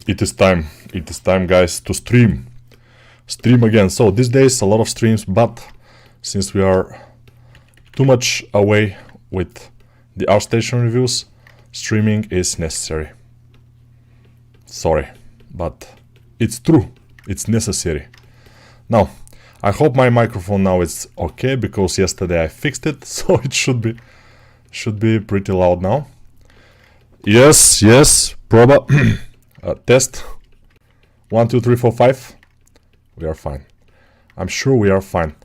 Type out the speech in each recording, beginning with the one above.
it is time. It is time, guys, to stream. Stream again. So these days, a lot of streams, but since we are too much away with the Artstation reviews, streaming is necessary. Sorry, but it's true. It's necessary. Now, I hope my microphone now is okay, because yesterday I fixed it, so it should be pretty loud now. Yes, proba. Test 1 2 3 4 5. We are fine. I'm sure we are fine.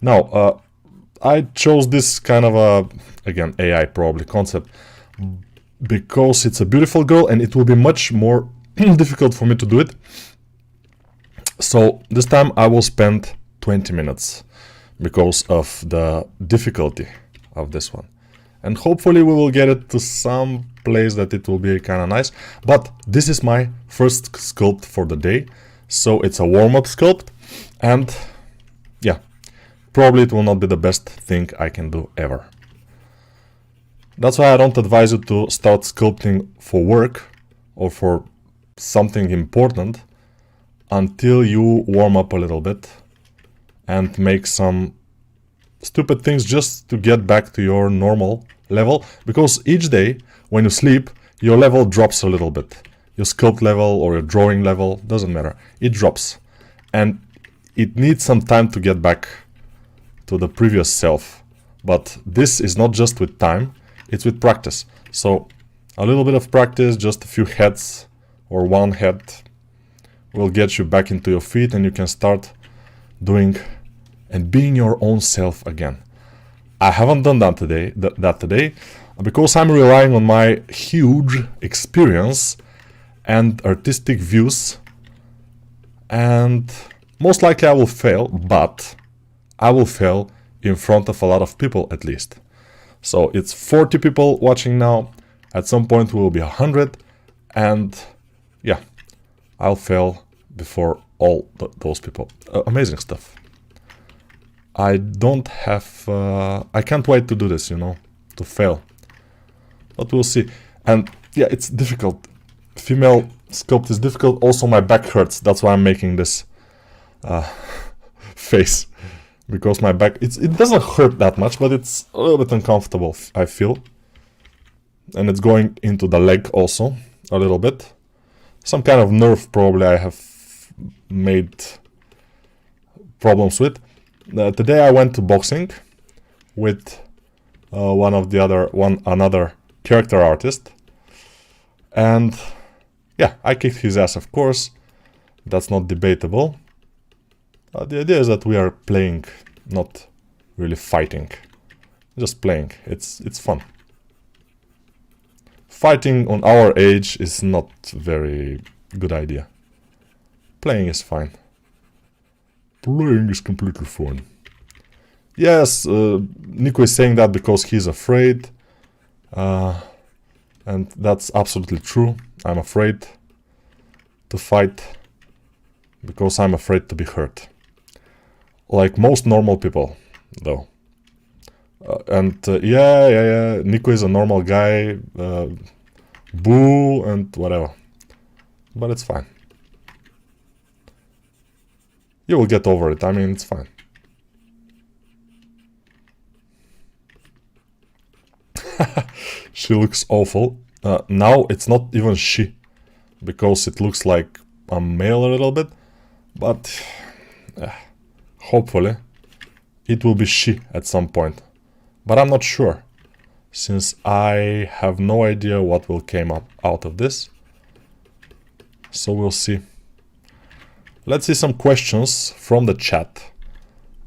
Now, I chose this kind of a, again, AI probably concept because it's a beautiful girl and it will be much more difficult for me to do it. So this time I will spend 20 minutes because of the difficulty of this one. And hopefully we will get it to some place that it will be kind of nice. But this is my first sculpt for the day. So it's a warm-up sculpt. And yeah, probably it will not be the best thing I can do ever. That's why I don't advise you to start sculpting for work or for something important until you warm up a little bit and make some stupid things just to get back to your normal level, because each day when you sleep your level drops a little bit. Your sculpt level or your drawing level, doesn't matter, it drops, and it needs some time to get back to the previous self. But this is not just with time, it's with practice. So a little bit of practice, just a few heads or one head, will get you back into your feet and you can start doing and being your own self again. I haven't done that today, because I'm relying on my huge experience and artistic views, and most likely I will fail, but I will fail in front of a lot of people at least. So it's 40 people watching now, at some point we will be 100, and yeah, I'll fail before all those people. Amazing stuff. I don't have, I can't wait to do this, you know, to fail. But we'll see. And yeah, it's difficult. Female sculpt is difficult. Also my back hurts. That's why I'm making this face. Because my back, it doesn't hurt that much, but it's a little bit uncomfortable, I feel. And it's going into the leg also, a little bit. Some kind of nerve probably I have made problems with. Today I went to boxing with another character artist, and yeah, I kicked his ass, of course. That's not debatable. The idea is that we are playing, not really fighting. Just playing. It's fun. Fighting on our age is not very good idea. Playing is fine. Playing is completely fun. Yes, Nico is saying that because he's afraid. And that's absolutely true. I'm afraid to fight because I'm afraid to be hurt. Like most normal people, though. Yeah, Nico is a normal guy. Boo and whatever. But it's fine. You will get over it. I mean, it's fine. She looks awful. Now it's not even she, because it looks like a male a little bit. But hopefully it will be she at some point. But I'm not sure, since I have no idea what will come up out of this. So we'll see. Let's see some questions from the chat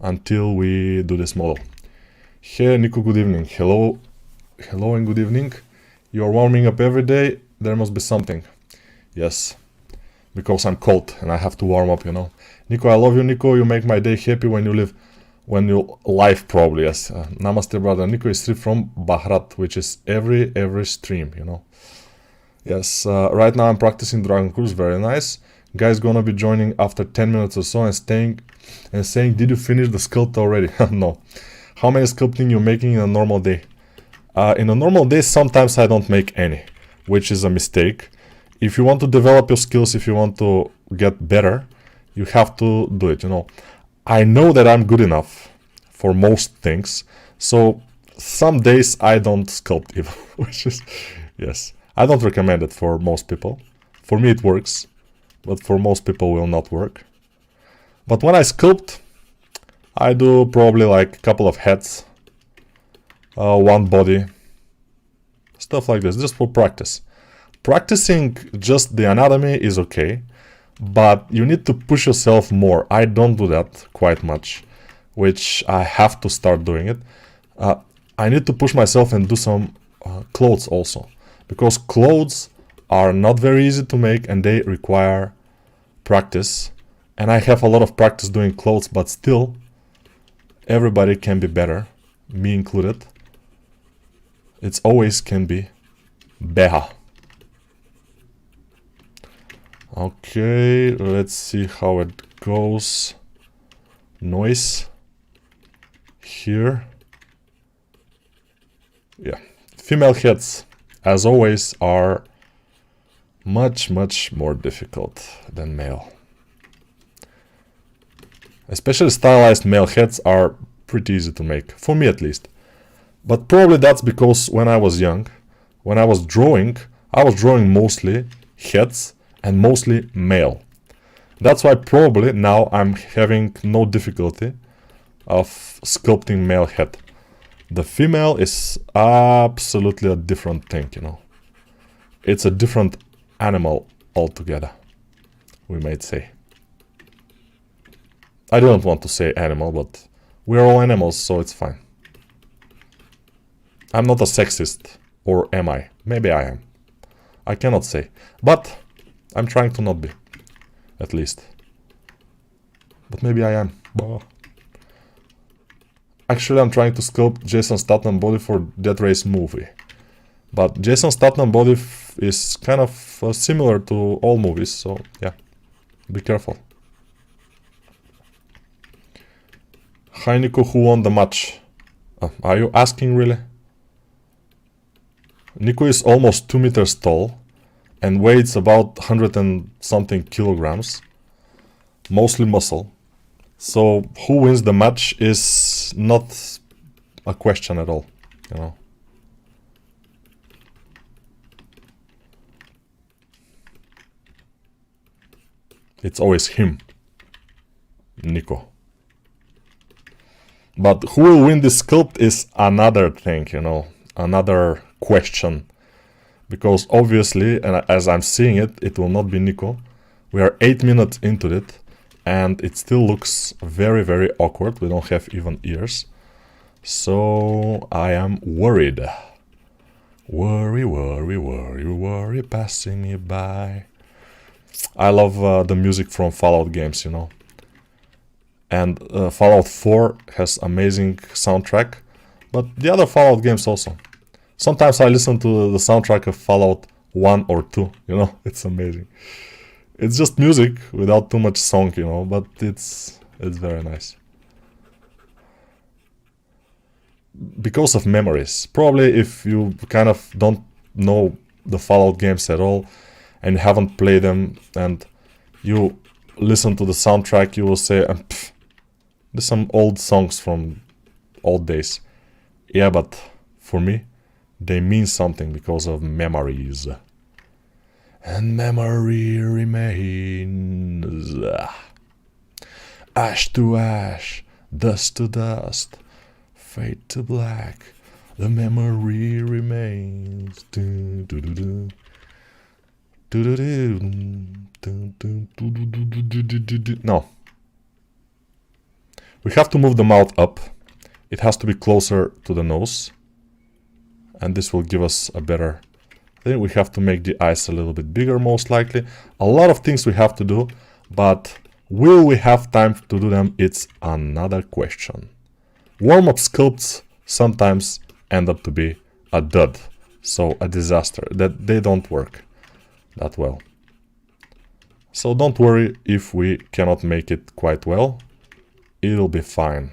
until we do this model. Hey Nico, good evening. Hello and good evening. You're warming up every day. There must be something. Yes, because I'm cold and I have to warm up, you know. Nico, I love you, Nico. You make my day happy when you live probably. Yes. Namaste, brother. Nico is stream from Bahrat, which is every stream, you know. Yes, right now I'm practicing Dragon Cruise. Very nice. Guy's gonna be joining after 10 minutes or so and saying, did you finish the sculpt already? No. How many sculpting you making in a normal day? In a normal day, sometimes I don't make any, which is a mistake. if you want to develop your skills, if you want to get better, you have to do it, you know. I know that I'm good enough for most things, so some days I don't sculpt even, which is, yes, I don't recommend it for most people. For me it works, but for most people will not work. But when I sculpt, I do probably like a couple of heads, one body, stuff like this, just for practice. Practicing just the anatomy is okay, but you need to push yourself more. I don't do that quite much, which I have to start doing it. I need to push myself and do some clothes also, because clothes are not very easy to make and they require practice. And I have a lot of practice doing clothes, but still, everybody can be better, me included. It's always can be better. Okay, let's see how it goes. Noise here. Yeah, female heads, as always, are much more difficult than male. Especially stylized male heads are pretty easy to make, for me at least. But probably that's because when I was young, when I was drawing mostly heads and mostly male. That's why probably now I'm having no difficulty of sculpting male head. The female is absolutely a different thing, you know. It's a different animal altogether, we might say. I don't want to say animal, but we're all animals, so it's fine. I'm not a sexist, or am I? Maybe I am. I cannot say, but I'm trying to not be, at least. But maybe I am. Actually, I'm trying to sculpt Jason Statham body for Death Race movie. But Jason Statham body is kind of similar to all movies, so yeah, be careful. Hi Nico, who won the match? Are you asking really? Nico is almost 2 meters tall and weighs about 100 and something kilograms, mostly muscle. So who wins the match is not a question at all, you know. It's always him, Nico. But who will win this sculpt is another thing, you know, another question. Because obviously, and as I'm seeing it, it will not be Nico. We are 8 minutes into it, and it still looks very awkward. We don't have even ears. So I am worried. Worry, passing me by. I love the music from Fallout games, you know. And Fallout 4 has amazing soundtrack, but the other Fallout games also. Sometimes I listen to the soundtrack of Fallout 1 or 2, you know, it's amazing. It's just music without too much song, you know, but it's very nice. Because of memories. Probably if you kind of don't know the Fallout games at all and haven't played them and you listen to the soundtrack, you will say, there's some old songs from old days. Yeah, but for me, they mean something because of memories. And memory remains. Ash to ash, dust to dust, fade to black. The memory remains. No. We have to move the mouth up. It has to be closer to the nose. And this will give us a better... Then we have to make the eyes a little bit bigger, most likely. A lot of things we have to do, but will we have time to do them? It's another question. Warm-up sculpts sometimes end up to be a dud. So a disaster, that they don't work that well. So don't worry if we cannot make it quite well. It'll be fine.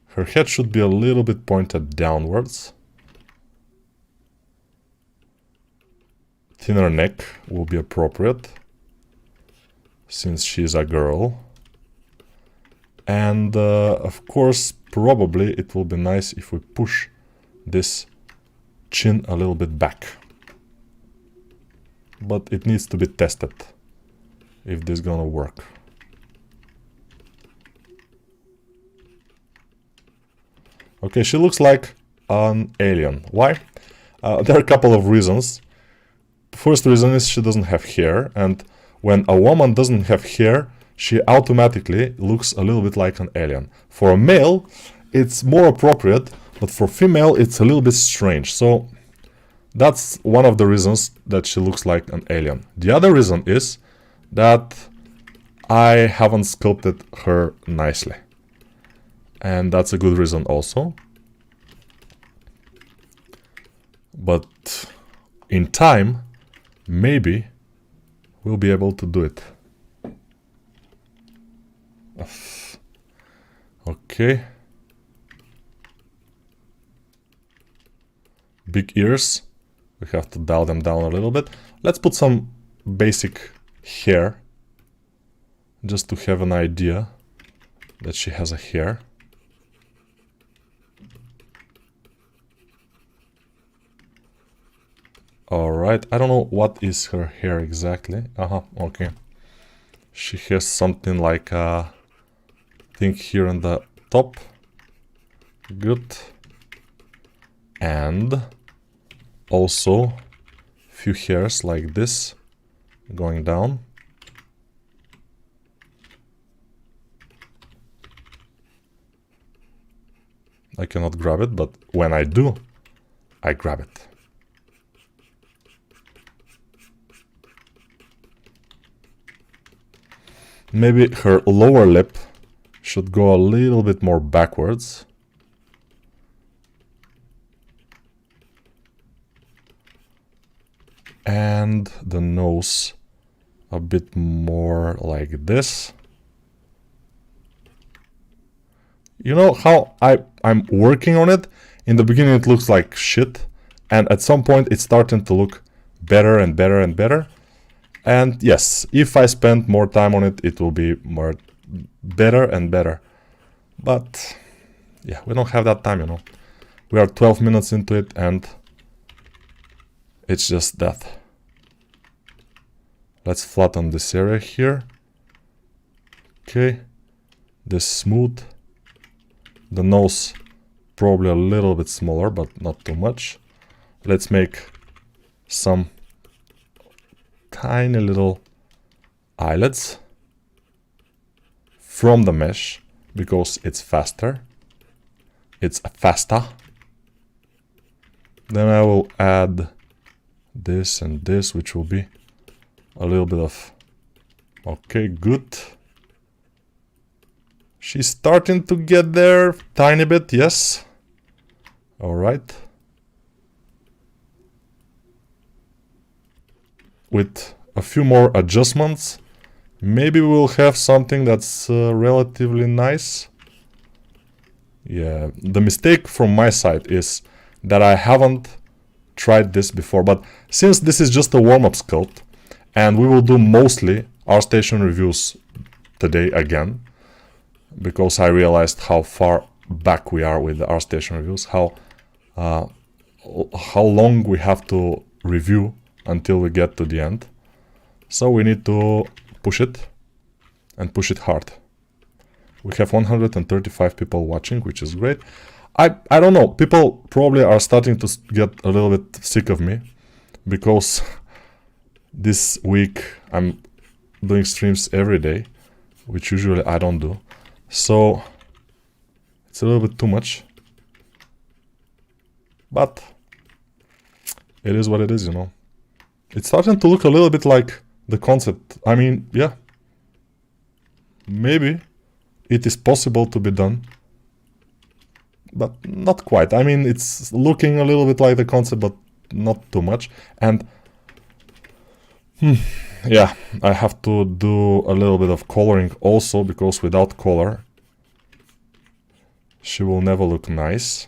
Her head should be a little bit pointed downwards. thinner neck will be appropriate, since she's a girl. And of course, probably it will be nice if we push this chin a little bit back. But it needs to be tested if this is gonna work. Okay, she looks like an alien. Why? There are a couple of reasons. First reason is she doesn't have hair, and when a woman doesn't have hair, she automatically looks a little bit like an alien. For a male, it's more appropriate, but for female, it's a little bit strange. So that's one of the reasons that she looks like an alien. The other reason is that I haven't sculpted her nicely. And that's a good reason also. But in time, maybe we'll be able to do it. Okay. Big ears. We have to dial them down a little bit. Let's put some basic hair, just to have an idea that she has a hair. Alright, I don't know what is her hair exactly. Okay. She has something like a thing here on the top. Good. And also few hairs like this going down. I cannot grab it, but when I do, I grab it. Maybe her lower lip should go a little bit more backwards. And the nose a bit more like this. You know how I'm working on it? In the beginning it looks like shit, and at some point it's starting to look better and better and better. And yes, if I spend more time on it, it will be more better and better. But yeah, we don't have that time, you know. We are 12 minutes into it and it's just that. Let's flatten this area here. Okay, this smooth. The nose probably a little bit smaller, but not too much. Let's make some tiny little eyelids from the mesh because it's faster. It's faster. Then I will add this and this, which will be a little bit of... Okay, good. She's starting to get there, tiny bit, yes. All right. With a few more adjustments, maybe we'll have something that's relatively nice. Yeah, the mistake from my side is that I haven't tried this before, but since this is just a warm-up sculpt, and we will do mostly Artstation reviews today again, because I realized how far back we are with the Artstation reviews, how long we have to review until we get to the end. So we need to push it and push it hard. We have 135 people watching, which is great. I don't know, people probably are starting to get a little bit sick of me because this week I'm doing streams every day, which usually I don't do. So it's a little bit too much, but it is what it is, you know. It's starting to look a little bit like the concept. I mean, yeah, maybe it is possible to be done, but not quite. I mean, it's looking a little bit like the concept, but not too much. And yeah, I have to do a little bit of coloring also, because without color she will never look nice.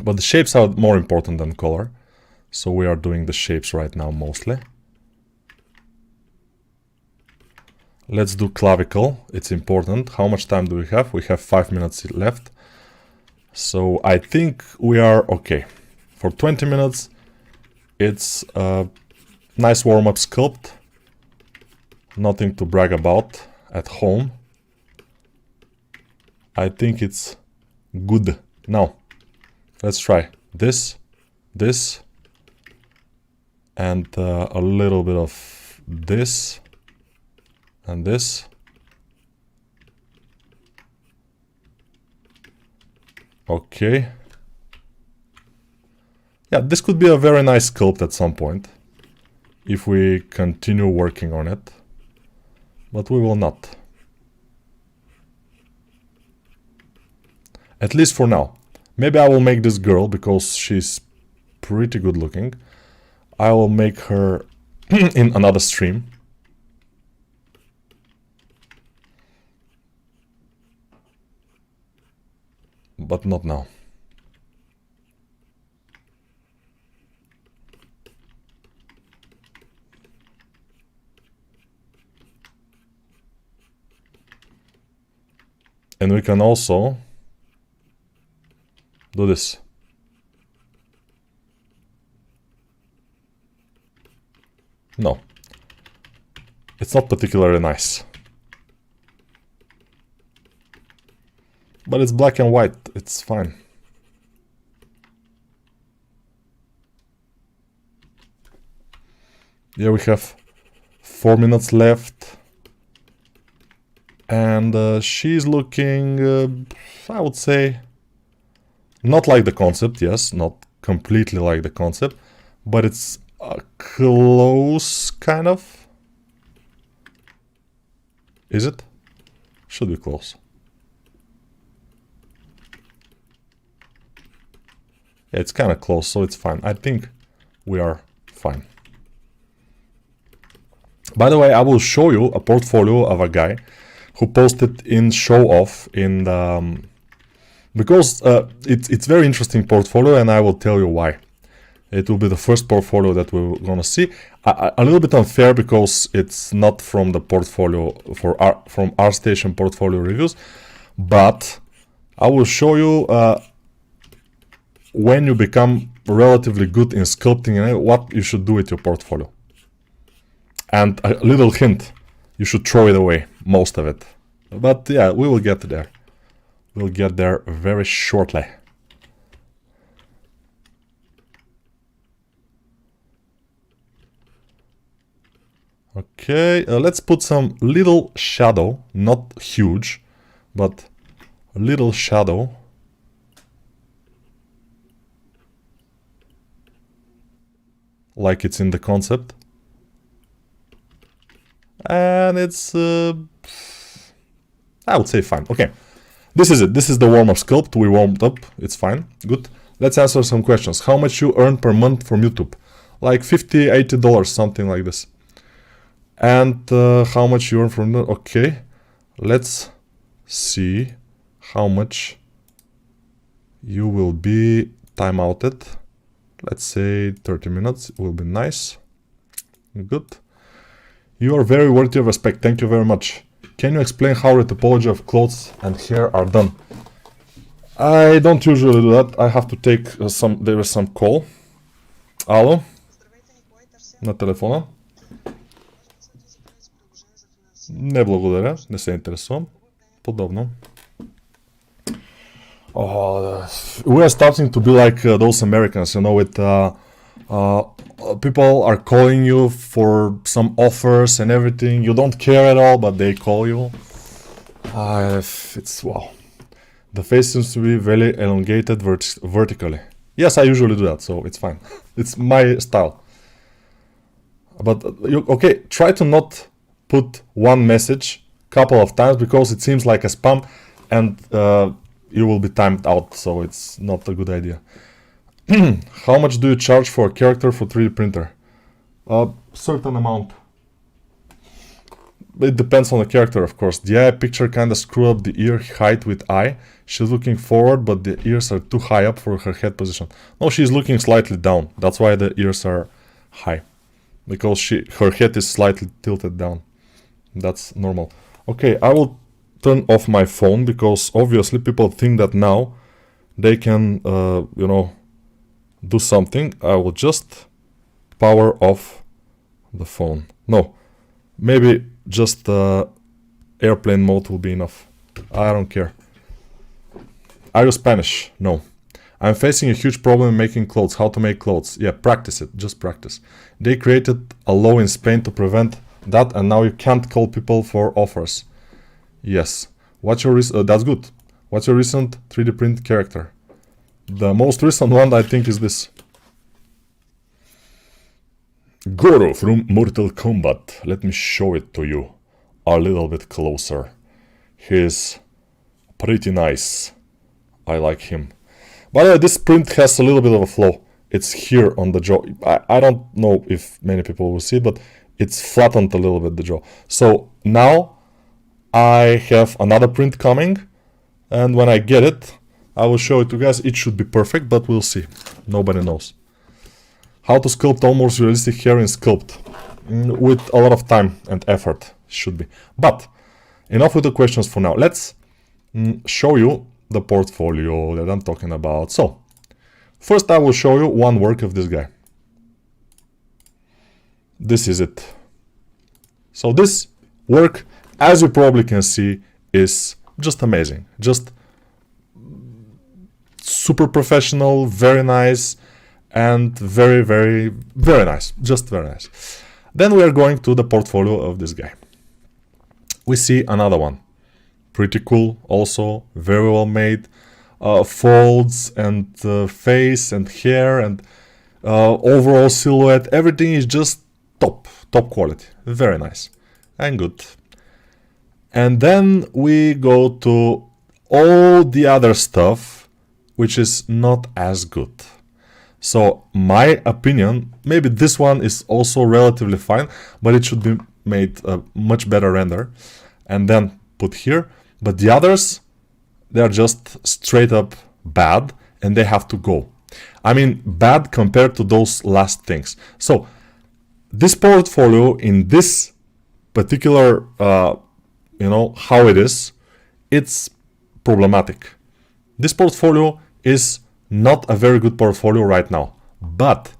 But the shapes are more important than color. So we are doing the shapes right now mostly. Let's do clavicle. It's important. How much time do we have? We have 5 minutes left. So I think we are okay. For 20 minutes, it's a nice warm-up sculpt. Nothing to brag about at home. I think it's good. Now, let's try this, and a little bit of this, and this. Okay. Yeah, this could be a very nice sculpt at some point, if we continue working on it, but we will not. At least for now. Maybe I will make this girl, because she's pretty good looking. I will make her in another stream. But not now. And we can also do this. No. It's not particularly nice. But it's black and white, it's fine. Yeah, we have 4 minutes left. And she's looking, I would say, not like the concept, yes, not completely like the concept, but it's close, kind of. Is it? Should be close. Yeah, it's kind of close, so it's fine. I think we are fine. By the way, I will show you a portfolio of a guy who posted in show off in the, because it's very interesting portfolio, and I will tell you why. It will be the first portfolio that we're gonna see. A little bit unfair because it's not from the portfolio from Artstation portfolio reviews, but I will show you when you become relatively good in sculpting and what you should do with your portfolio. And a little hint, you should throw it away, most of it. But yeah, we will get there. We'll get there very shortly. Okay, let's put some little shadow, not huge, but a little shadow. Like it's in the concept. And it's, I would say fine. Okay, this is it. This is the warm-up sculpt. We warmed up. It's fine. Good. Let's answer some questions. How much you earn per month from YouTube? Like $50, $80, something like this. And how much you earn from that? Okay, let's see how much you will be time-outed. Let's say 30 minutes will be nice. Good. You are very worthy of respect. Thank you very much. Can you explain how the topology of clothes and hair are done? I don't usually do that. I have to take there is some call. Alo? На телефона? Не благодаря, не се интересувам. Подобно. Oh, we are starting to be like those Americans, you know, with people are calling you for some offers and everything. You don't care at all, but they call you. It's wow. The face seems to be very elongated vertically. Yes, I usually do that, so it's fine. It's my style. But okay, try to not put one message couple of times because it seems like a spam, and you will be timed out, so it's not a good idea. How much do you charge for a character for 3D printer? A certain amount. it depends on the character, of course. The eye picture kind of screw up the ear height with eye. She's looking forward, but the ears are too high up for her head position. No, she's looking slightly down. That's why the ears are high, because her head is slightly tilted down. That's normal. Okay, I will turn off my phone, because obviously people think that now they can, you know, do something. I will just power off the phone. No, maybe just airplane mode will be enough. I don't care. Are you Spanish? No. I'm facing a huge problem in making clothes. How to make clothes? Yeah, practice it. Just practice. They created a law in Spain to prevent that, and now you can't call people for offers. Yes. What's your that's good. What's your recent 3D print character? The most recent one, I think, is this. Goro from Mortal Kombat. Let me show it to you a little bit closer. He's pretty nice. I like him. By the way, this print has a little bit of a flaw. It's here on the jaw. I don't know if many people will see it, but it's flattened a little bit, the jaw. So now I have another print coming, and when I get it, I will show it to you guys. It should be perfect, but we'll see. Nobody knows. How to sculpt almost realistic hair in Sculpt. With a lot of time and effort, should be. But enough with the questions for now. Let's show you the portfolio that I'm talking about. So first I will show you one work of this guy. This is it. So this work, as you probably can see, is just amazing. Just super professional, very nice, and very, very, very nice. Just very nice. Then we are going to the portfolio of this guy. We see another one. Pretty cool, also very well made. Folds and face and hair and overall silhouette. Everything is just top quality. Very nice and good. And then we go to all the other stuff, which is not as good. So my opinion, maybe this one is also relatively fine, but it should be made a much better render and then put here. But the others, they're just straight up bad, and they have to go. I mean, bad compared to those last things. So this portfolio in this particular, you know, how it is, it's problematic. This portfolio is not a very good portfolio right now. But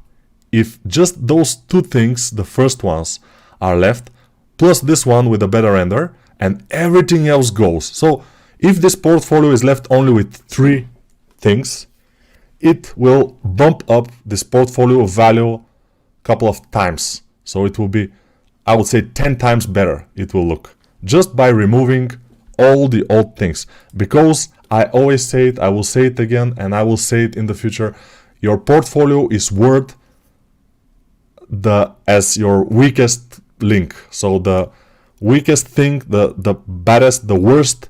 if just those two things, the first ones, are left, plus this one with a better render, and everything else goes. So if this portfolio is left only with 3 things, it will bump up this portfolio value a couple of times. So it will be, I would say, 10 times better it will look, just by removing all the old things. Because I always say it, I will say it again, and I will say it in the future, your portfolio is worth as your weakest link. So the weakest thing, the baddest, the worst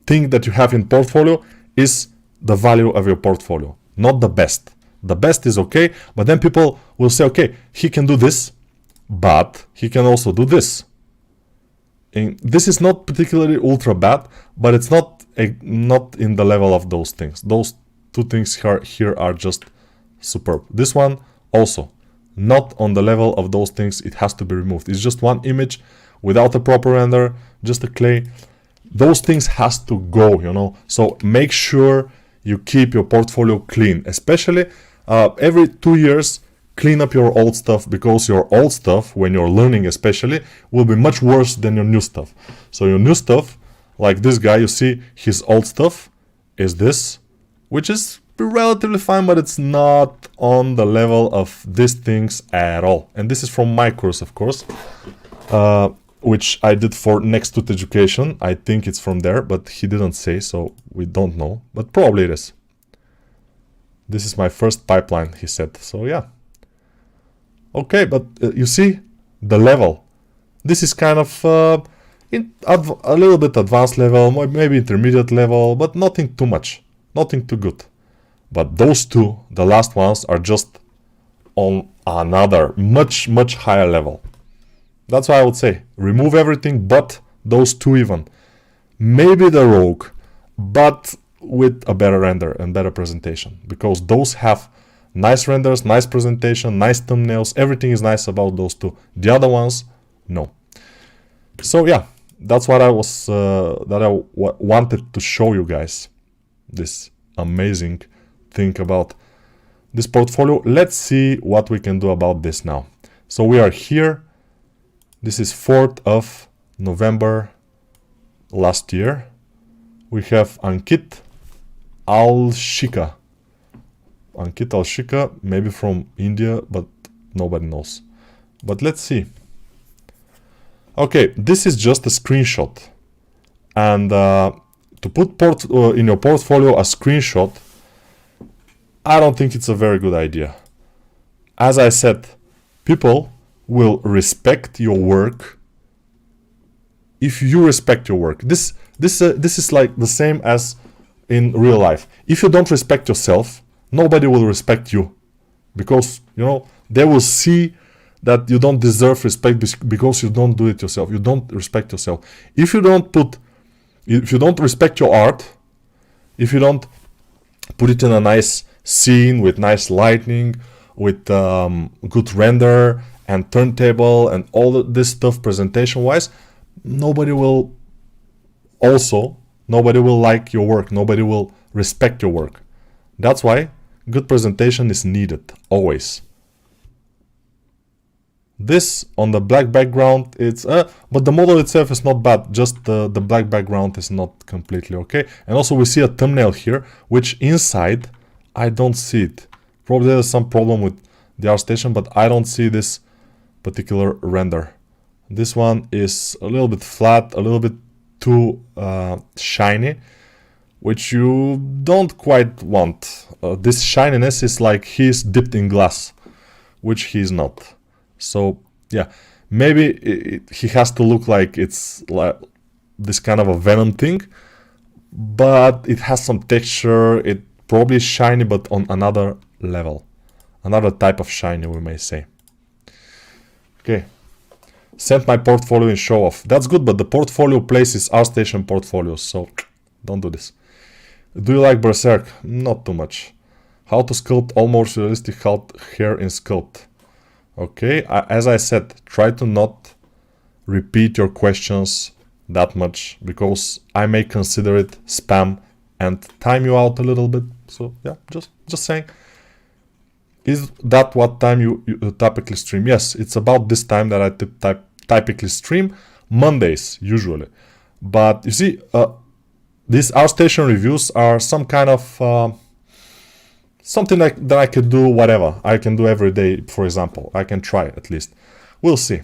thing that you have in portfolio is the value of your portfolio, not the best. The best is okay, but then people will say, okay, he can do this, but he can also do this. And this is not particularly ultra bad, but it's not in the level of those things. Those 2 things here are just superb. This one also not on the level of those things. It has to be removed. It's just one image without a proper render, just a clay. Those things has to go, you know. So make sure you keep your portfolio clean, especially every 2 years. Clean up your old stuff, because your old stuff, when you're learning especially, will be much worse than your new stuff. So your new stuff, like this guy, you see his old stuff is this, which is relatively fine, but it's not on the level of these things at all. And this is from my course, of course, which I did for Next to Education. I think it's from there, but he didn't say, so we don't know, but probably it is. This is my first pipeline, he said. So yeah. Okay, but you see the level. This is kind of a little bit advanced level, maybe intermediate level, but nothing too much, nothing too good. But those 2, the last ones, are just on another much higher level. That's why I would say remove everything but those two even. Maybe the rogue, but with a better render and better presentation, because those have nice renders, nice presentation, nice thumbnails. Everything is nice about those two. The other ones, no. So yeah, that's what I was wanted to show you guys. This amazing thing about this portfolio. Let's see what we can do about this now. So we are here. This is 4th of November last year. We have Ankit Al-Shika. Ankit Al-Shika, maybe from India, but nobody knows. But let's see. Okay, this is just a screenshot. And to put in your portfolio a screenshot, I don't think it's a very good idea. As I said, people will respect your work if you respect your work. This is like the same as in real life. If you don't respect yourself, nobody will respect you, because they will see that you don't deserve respect because you don't do it yourself. You don't respect yourself. If you don't respect your art, if you don't put it in a nice scene with nice lighting, with good render and turntable and all this stuff presentation wise, nobody will like your work. Nobody will respect your work. That's why good presentation is needed always. This on the black background, it's but the model itself is not bad. Just the black background is not completely okay. And also we see a thumbnail here, which inside I don't see it. Probably there's some problem with the Artstation, but I don't see this particular render. This one is a little bit flat, a little bit too shiny, which you don't quite want. This shininess is like he's dipped in glass, which he's not. So yeah, maybe he has to look like it's like this kind of a Venom thing, but it has some texture. It probably is shiny, but on another level, another type of shiny, we may say. Okay. Sent my portfolio in show off. That's good, but the portfolio place is Artstation portfolios, so don't do this. Do you like Berserk? Not too much. How to sculpt almost realistic hair in Sculpt. Okay, as I said, try to not repeat your questions that much, because I may consider it spam and time you out a little bit. So yeah, just saying. Is that what time you typically stream? Yes, it's about this time that I typically stream, Mondays usually. But you see, these Artstation reviews are some kind of something like that I could do whatever. I can do every day, for example. I can try at least. We'll see.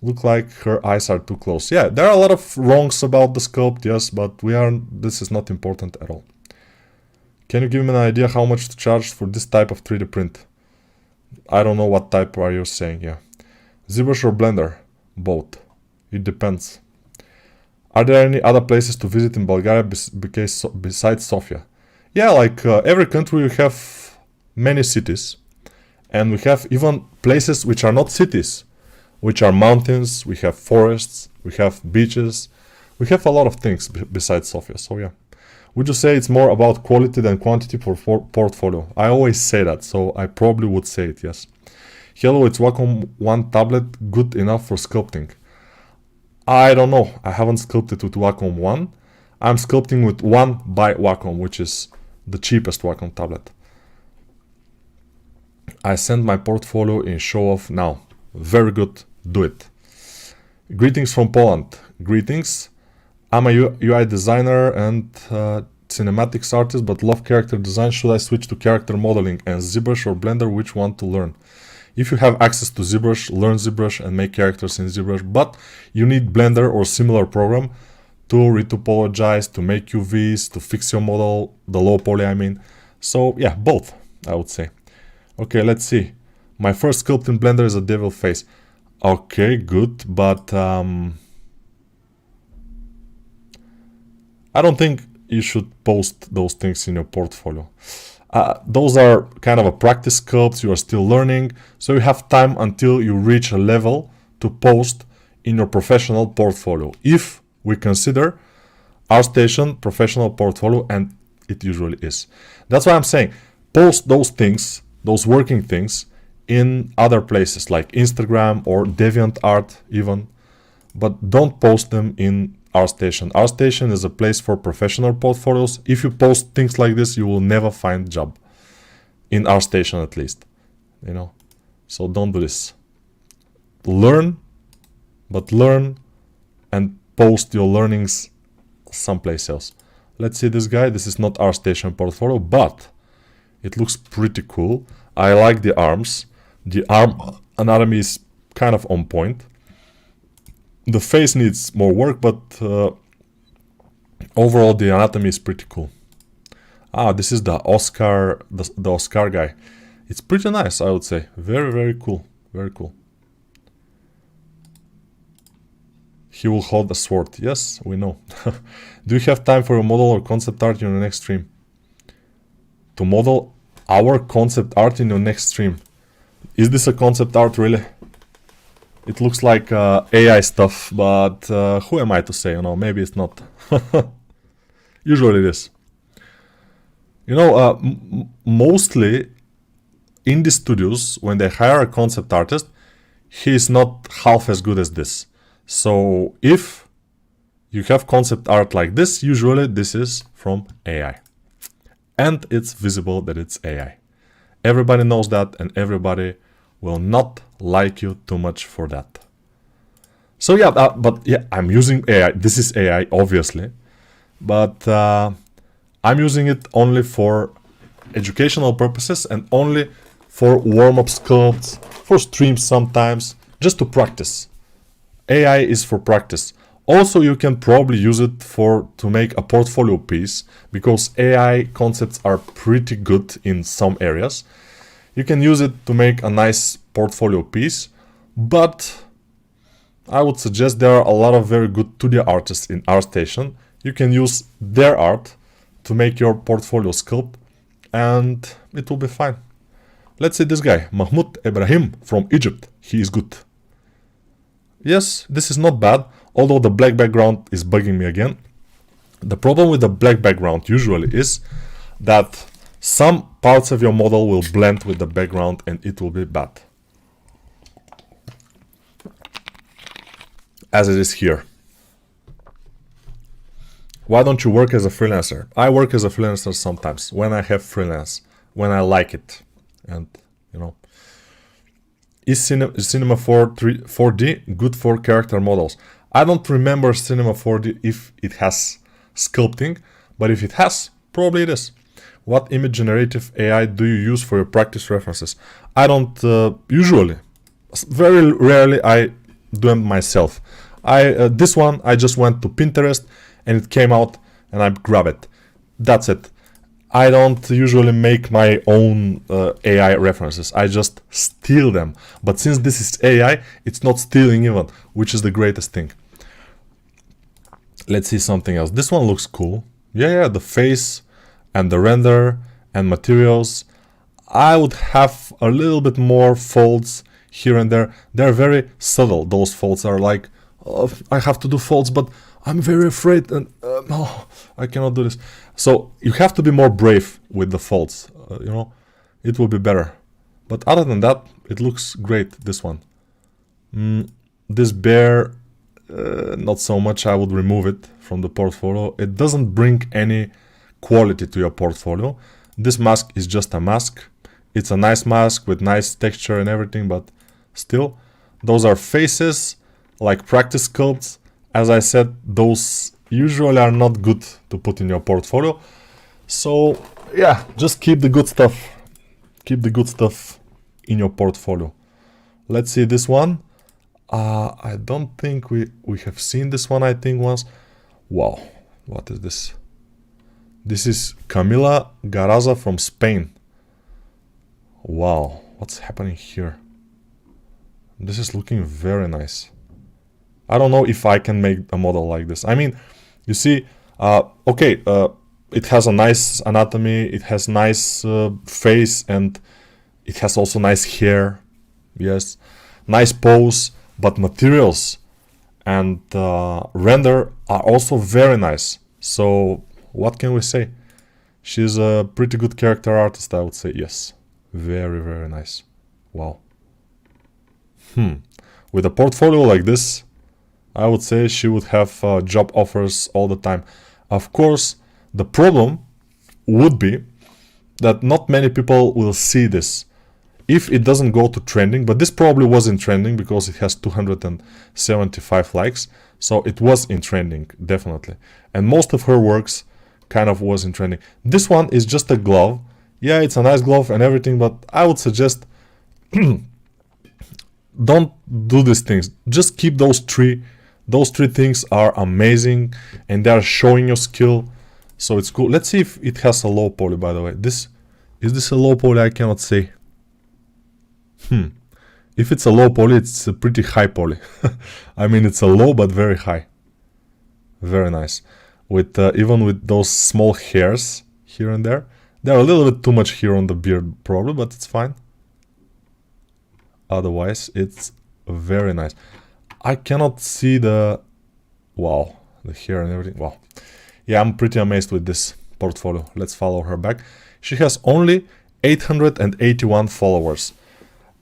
Look like her eyes are too close. Yeah, there are a lot of wrongs about the sculpt, yes, but this is not important at all. Can you give me an idea how much to charge for this type of 3D print? I don't know what type are you saying, yeah. ZBrush or Blender? Both. It depends. Are there any other places to visit in Bulgaria besides Sofia? Yeah, like every country we have many cities. And we have even places which are not cities, which are mountains, we have forests, we have beaches. We have a lot of things besides Sofia, so yeah. Would you say it's more about quality than quantity for portfolio? I always say that, so I probably would say it, yes. Hello, it's Wacom 1 tablet good enough for sculpting? I don't know. I haven't sculpted with Wacom 1. I'm sculpting with 1 by Wacom, which is the cheapest Wacom tablet. I send my portfolio in show off now. Very good. Do it. Greetings from Poland. Greetings. I'm a UI designer and cinematics artist, but love character design. Should I switch to character modeling and ZBrush or Blender? Which one to learn? If you have access to ZBrush, learn ZBrush and make characters in ZBrush, but you need Blender or similar program to retopologize, to make UVs, to fix your model, the low poly I mean. So yeah, both, I would say. Okay, let's see. My first sculpt in Blender is a devil face. Okay, good, but I don't think you should post those things in your portfolio. Those are kind of a practice sculpts, you are still learning, so you have time until you reach a level to post in your professional portfolio, if we consider Artstation professional portfolio, and it usually is. That's why I'm saying post those things, those working things, in other places like Instagram or DeviantArt even, but don't post them in Artstation. Artstation is a place for professional portfolios. If you post things like this, you will never find a job in Artstation, at least, you know. So don't do this. Learn, but learn and post your learnings someplace else. Let's see this guy. This is not Artstation portfolio, but it looks pretty cool. I like the arms. The arm anatomy is kind of on point. The face needs more work, but overall the anatomy is pretty cool. Ah, this is the Oscar, the Oscar guy. It's pretty nice, I would say. Very, very cool. Very cool. He will hold a sword. Yes, we know. Do you have time for a model or concept art in your next stream? To model our concept art in your next stream. Is this a concept art, really? It looks like AI stuff, but who am I to say? You know, maybe it's not. Usually it is. You know, mostly indie studios, when they hire a concept artist, he is not half as good as this. So if you have concept art like this, usually this is from AI. And it's visible that it's AI. Everybody knows that, and everybody will not like you too much for that. So yeah, but yeah, I'm using AI. This is AI, obviously. But I'm using it only for educational purposes and only for warm-up sculpts, for streams sometimes, just to practice. AI is for practice. Also, you can probably use it to make a portfolio piece, because AI concepts are pretty good in some areas. You can use it to make a nice portfolio piece, but I would suggest there are a lot of very good 2D artists in Artstation. You can use their art to make your portfolio sculpt, and it will be fine. Let's see this guy, Mahmoud Ibrahim from Egypt. He is good. Yes, this is not bad, although the black background is bugging me again. The problem with the black background usually is that some parts of your model will blend with the background and it will be bad. As it is here. Why don't you work as a freelancer? I work as a freelancer sometimes, when I have freelance, when I like it. And, you know, is Cinema 4D good for character models? I don't remember Cinema 4D if it has sculpting, but if it has, probably it is. What image generative AI do you use for your practice references? I don't usually. Very rarely I do them myself. This one I just went to Pinterest and it came out and I grab it. That's it. I don't usually make my own AI references. I just steal them. But since this is AI, it's not stealing even, which is the greatest thing. Let's see something else. This one looks cool. Yeah, the face and the render and materials. I would have a little bit more folds here and there. They're very subtle. Those folds are like, oh, I have to do folds, but I'm very afraid and no, I cannot do this. So you have to be more brave with the folds, you know, it will be better. But other than that, it looks great, this one. This bear, not so much. I would remove it from the portfolio. It doesn't bring any quality to your portfolio. This mask is just a mask. It's a nice mask with nice texture and everything, but still, those are faces, like practice sculpts. As I said, those usually are not good to put in your portfolio. So yeah, just keep the good stuff. Keep the good stuff in your portfolio. Let's see this one. I don't think we have seen this one, I think, once. Wow, what is this? This is Camila Garaza from Spain. Wow, what's happening here? This is looking very nice. I don't know if I can make a model like this. I mean, you see, okay, it has a nice anatomy, it has nice face, and it has also nice hair. Yes, nice pose. but materials and render are also very nice. So what can we say? She's a pretty good character artist, I would say. Yes, very, very nice. Wow. With a portfolio like this, I would say she would have job offers all the time. Of course, the problem would be that not many people will see this if it doesn't go to trending, but this probably was in trending because it has 275 likes, so it was in trending, definitely. And most of her works kind of was in trending. This one is just a glove. Yeah, it's a nice glove and everything, but I would suggest don't do these things. Just keep those three. Those three things are amazing and they are showing your skill, so it's cool. Let's see if it has a low poly, by the way. Is this a low poly? I cannot say. If it's a low poly, it's a pretty high poly. I mean, it's a low but very high. Very nice. With even with those small hairs here and there. They're a little bit too much here on the beard probably, but it's fine. Otherwise, it's very nice. I cannot see the... Wow, the hair and everything. Wow. Yeah, I'm pretty amazed with this portfolio. Let's follow her back. She has only 881 followers.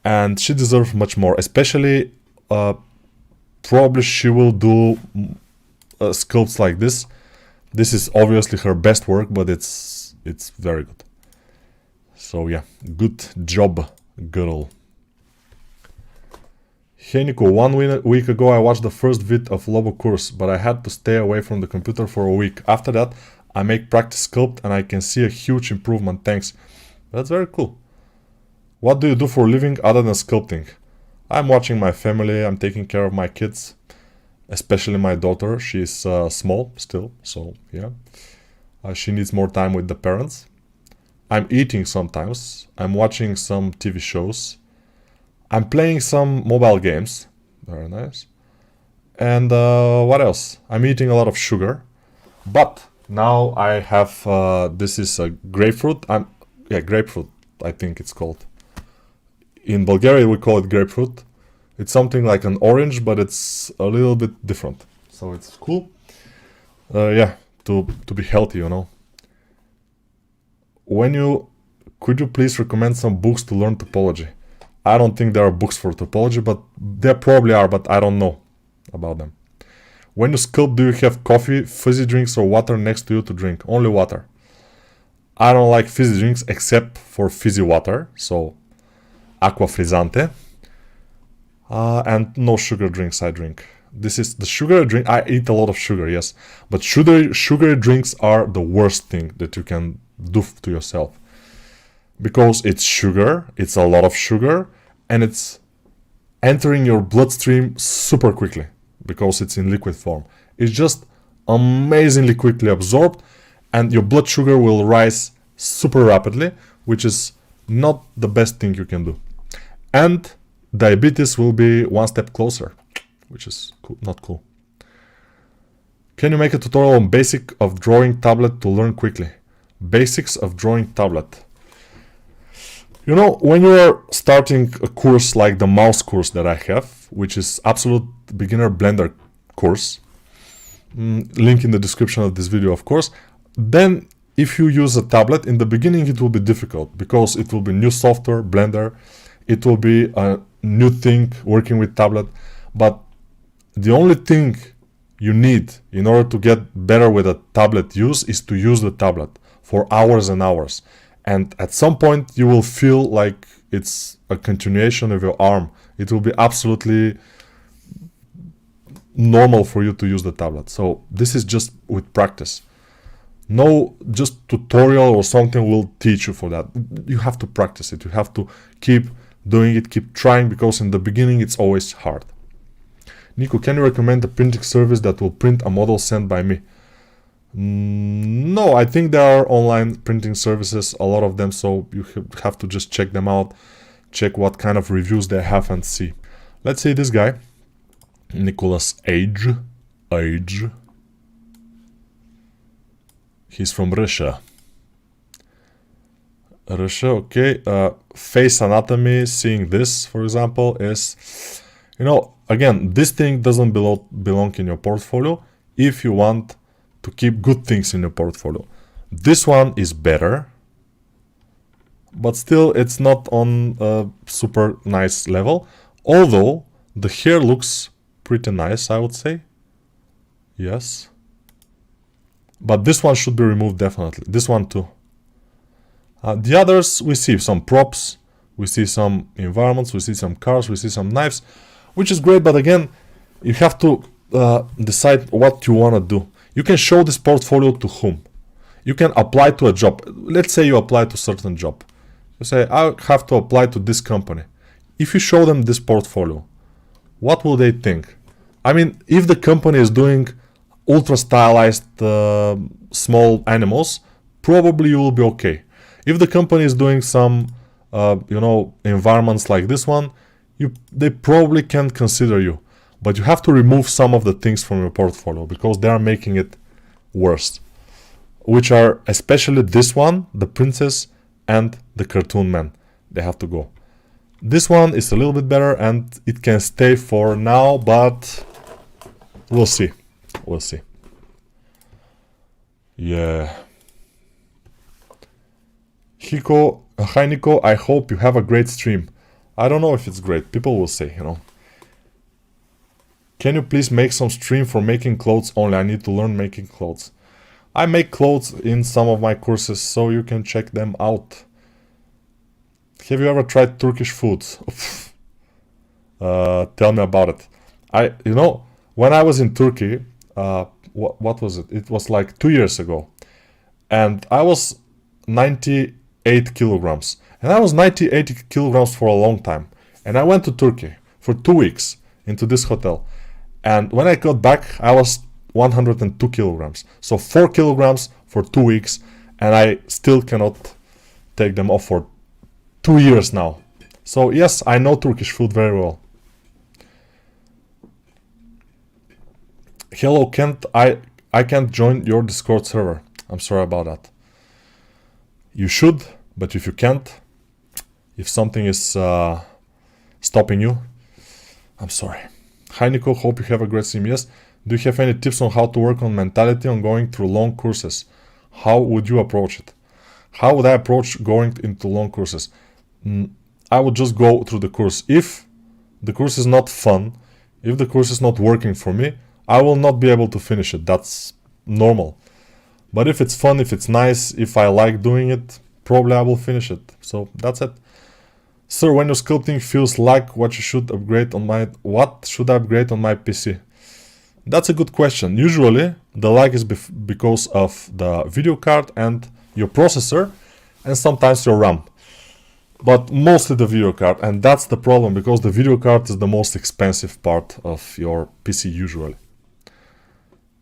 And she deserves much more. Especially, probably she will do sculpts like this. This is obviously her best work, but it's very good. So yeah, good job, girl. Hey Nico, 1 week ago I watched the first vid of Lobo course, but I had to stay away from the computer for a week. After that, I make practice sculpt and I can see a huge improvement, thanks. That's very cool. What do you do for a living other than sculpting? I'm watching my family, I'm taking care of my kids, especially my daughter. She's small still, so yeah. She needs more time with the parents. I'm eating sometimes, I'm watching some TV shows. I'm playing some mobile games, very nice. And what else? I'm eating a lot of sugar, but now I have, this is a grapefruit. Yeah, grapefruit, I think it's called. In Bulgaria we call it grapefruit. It's something like an orange, but it's a little bit different. So it's cool. Yeah, to be healthy, you know. Could you please recommend some books to learn topology? I don't think there are books for topology, but there probably are, but I don't know about them. When you sculpt, do you have coffee, fizzy drinks, or water next to you to drink? Only water. I don't like fizzy drinks except for fizzy water, so aqua frizzante. And no sugar drinks I drink. This is the sugar drink. I eat a lot of sugar, yes, but sugary drinks are the worst thing that you can do to yourself. Because it's sugar, it's a lot of sugar, and it's entering your bloodstream super quickly because it's in liquid form. It's just amazingly quickly absorbed, and your blood sugar will rise super rapidly, which is not the best thing you can do. And diabetes will be one step closer, which is cool, not cool. Can you make a tutorial on basic of drawing tablet to learn quickly? Basics of drawing tablet. You know, when you are starting a course like the mouse course that I have, which is absolute beginner Blender course, link in the description of this video, of course, then if you use a tablet, in the beginning it will be difficult because it will be new software, Blender, it will be a new thing working with tablet, but the only thing you need in order to get better with a tablet use is to use the tablet for hours and hours. And at some point you will feel like it's a continuation of your arm. It will be absolutely normal for you to use the tablet. So this is just with practice. No just tutorial or something will teach you for that. You have to practice it. You have to keep doing it, keep trying, because in the beginning it's always hard. Nico, can you recommend a printing service that will print a model sent by me? No, I think there are online printing services, a lot of them, so you have to just check them out, check what kind of reviews they have and see. Let's see this guy, Nicholas Age. He's from Russia. Okay. Face anatomy, seeing this, for example, is, you know, again, this thing doesn't belong in your portfolio if you want to keep good things in your portfolio. This one is better, but still it's not on a super nice level, although the hair looks pretty nice, I would say. Yes. But this one should be removed definitely. This one too. The others, we see some props, we see some environments, we see some cars, we see some knives, which is great, but again, you have to decide what you want to do. You can show this portfolio to whom? You can apply to a job. Let's say you apply to a certain job. You say, I have to apply to this company. If you show them this portfolio, what will they think? I mean, if the company is doing ultra stylized small animals, probably you will be okay. If the company is doing some, environments like this one, they probably can consider you. But you have to remove some of the things from your portfolio because they are making it worse. Which are especially this one, the princess, and the cartoon man. They have to go. This one is a little bit better and it can stay for now, but we'll see. We'll see. Yeah. Hi Nico, I hope you have a great stream. I don't know if it's great. People will say, Can you please make some stream for making clothes only? I need to learn making clothes. I make clothes in some of my courses, so you can check them out. Have you ever tried Turkish foods? Tell me about it. When I was in Turkey, what was it? It was like 2 years ago. And I was 98 kilograms. And I was 98 kilograms for a long time. And I went to Turkey for 2 weeks into this hotel. And when I got back, I was 102 kilograms. So 4 kilograms for 2 weeks. And I still cannot take them off for 2 years now. So yes, I know Turkish food very well. Hello Kent, I can't join your Discord server. I'm sorry about that. You should, but if you can't, if something is stopping you, I'm sorry. Hi Nico, hope you have a great stream. Yes. Do you have any tips on how to work on mentality on going through long courses? How would you approach it? How would I approach going into long courses? I would just go through the course. If the course is not fun, if the course is not working for me, I will not be able to finish it. That's normal. But if it's fun, if it's nice, if I like doing it, probably I will finish it. So that's it. Sir, when your sculpting feels like what should I upgrade on my PC? That's a good question. Usually the lag is because of the video card and your processor and sometimes your RAM. But mostly the video card, and that's the problem because the video card is the most expensive part of your PC usually.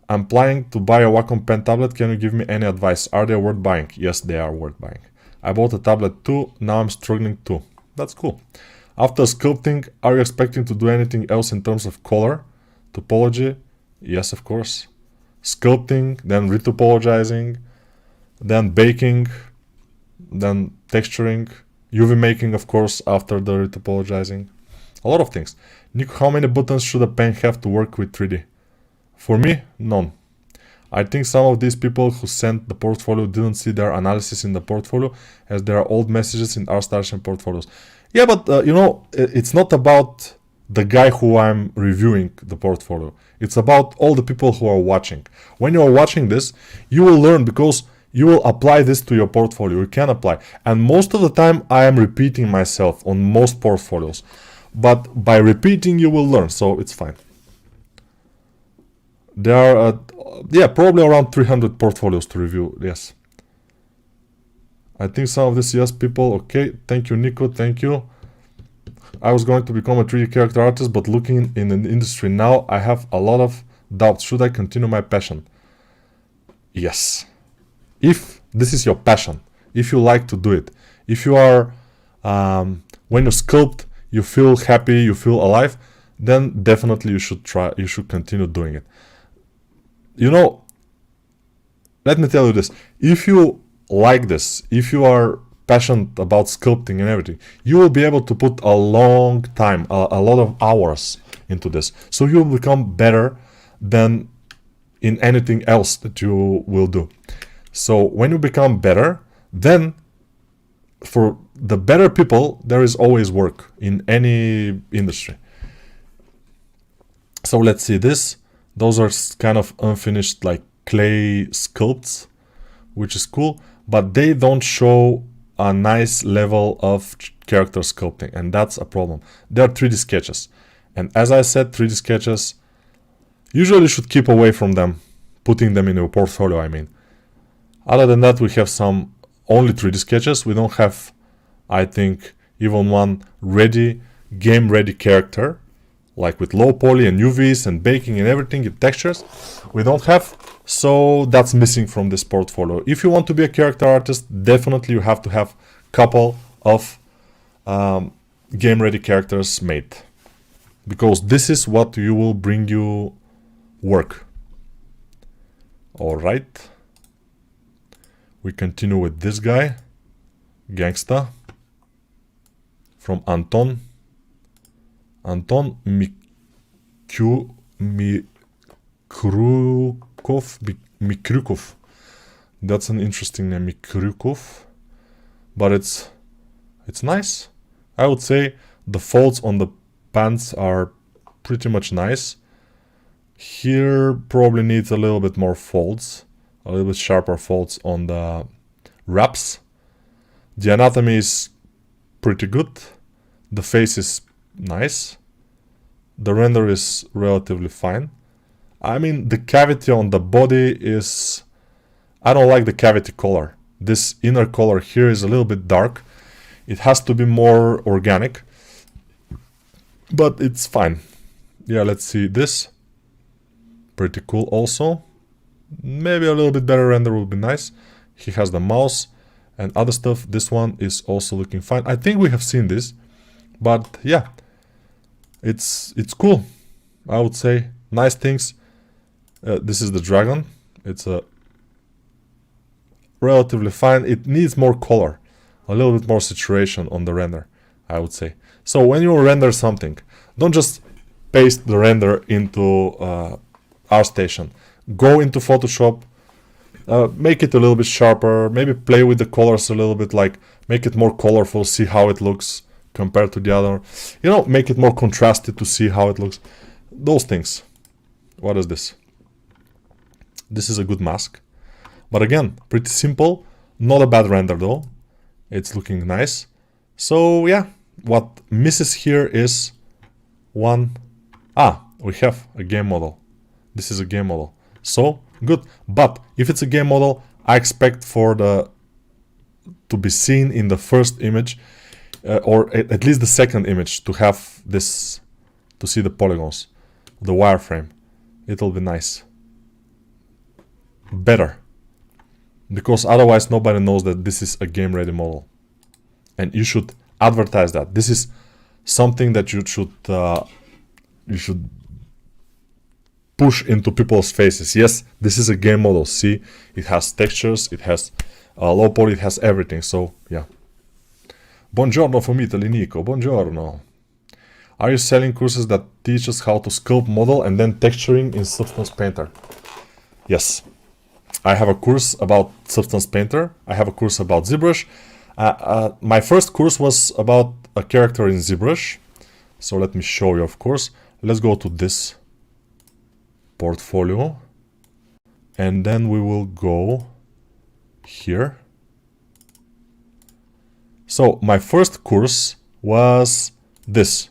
I'm planning to buy a Wacom Pen tablet. Can you give me any advice? Are they worth buying? Yes, they are worth buying. I bought a tablet too. Now I'm struggling too. That's cool. After sculpting, are you expecting to do anything else in terms of color? Topology? Yes, of course. Sculpting, then retopologizing, then baking, then texturing, UV making, of course, after the retopologizing. A lot of things. Nico, how many buttons should a pen have to work with 3D? For me, none. I think some of these people who sent the portfolio didn't see their analysis in the portfolio as there are old messages in Artstation portfolios. Yeah, but it's not about the guy who I'm reviewing the portfolio. It's about all the people who are watching. When you are watching this, you will learn because you will apply this to your portfolio. You can apply. And most of the time I am repeating myself on most portfolios. But by repeating you will learn, so it's fine. There are, probably around 300 portfolios to review, yes. I think some of these yes people, okay, thank you Nico, thank you. I was going to become a 3D character artist, but looking in the industry now, I have a lot of doubts. Should I continue my passion? Yes. If this is your passion, if you like to do it, if you are, when you sculpt, you feel happy, you feel alive, then definitely you should try, you should continue doing it. Let me tell you this, if you like this, if you are passionate about sculpting and everything, you will be able to put a long time, a lot of hours into this. So you will become better than in anything else that you will do. So when you become better, then for the better people, there is always work in any industry. So let's see this. Those are kind of unfinished like clay sculpts, which is cool, but they don't show a nice level of character sculpting, and that's a problem. They are 3D sketches, and as I said, 3D sketches, usually you should keep away from them, putting them in your portfolio, I mean. Other than that, we have some only 3D sketches. We don't have, I think, even one ready, game-ready character, like with low poly and UVs and baking and everything, and textures. We don't have, so that's missing from this portfolio. If you want to be a character artist, definitely you have to have a couple of game-ready characters made, because this is what you will bring you work. All right. We continue with this guy, Gangsta, from Anton Mikrukov. That's an interesting name, Mikrukov, but it's nice. I would say the folds on the pants are pretty much nice. Here probably needs a little bit more folds, a little bit sharper folds on the wraps. The anatomy is pretty good. The face is nice. The render is relatively fine. I mean, the cavity on the body is... I don't like the cavity color. This inner color here is a little bit dark. It has to be more organic, but it's fine. Yeah, let's see this. Pretty cool also. Maybe a little bit better render would be nice. He has the mouse and other stuff. This one is also looking fine. I think we have seen this, but yeah, it's cool. I would say nice things. This is the dragon. It's a relatively fine. It needs more color, a little bit more saturation on the render, I would say. So when you render something, don't just paste the render into Artstation. Go into Photoshop, make it a little bit sharper, maybe play with the colors a little bit, like make it more colorful, see how it looks compared to the other. You know, make it more contrasted to see how it looks. Those things. What is this? This is a good mask. But again, pretty simple. Not a bad render though. It's looking nice. So yeah, what misses here is one... we have a game model. This is a game model. So good. But if it's a game model, I expect for the to be seen in the first image, or at least the second image, to have this, to see the polygons, the wireframe. It'll be nice. Better. Because otherwise nobody knows that this is a game ready model. And you should advertise that. This is something that you should push into people's faces. Yes, this is a game model. See, it has textures, it has low poly, it has everything. So yeah. Buongiorno from Italy, Nico. Buongiorno. Are you selling courses that teach us how to sculpt model and then texturing in Substance Painter? Yes. I have a course about Substance Painter. I have a course about ZBrush. My first course was about a character in ZBrush. So let me show you, of course. Let's go to this portfolio. And then we will go here. So my first course was this.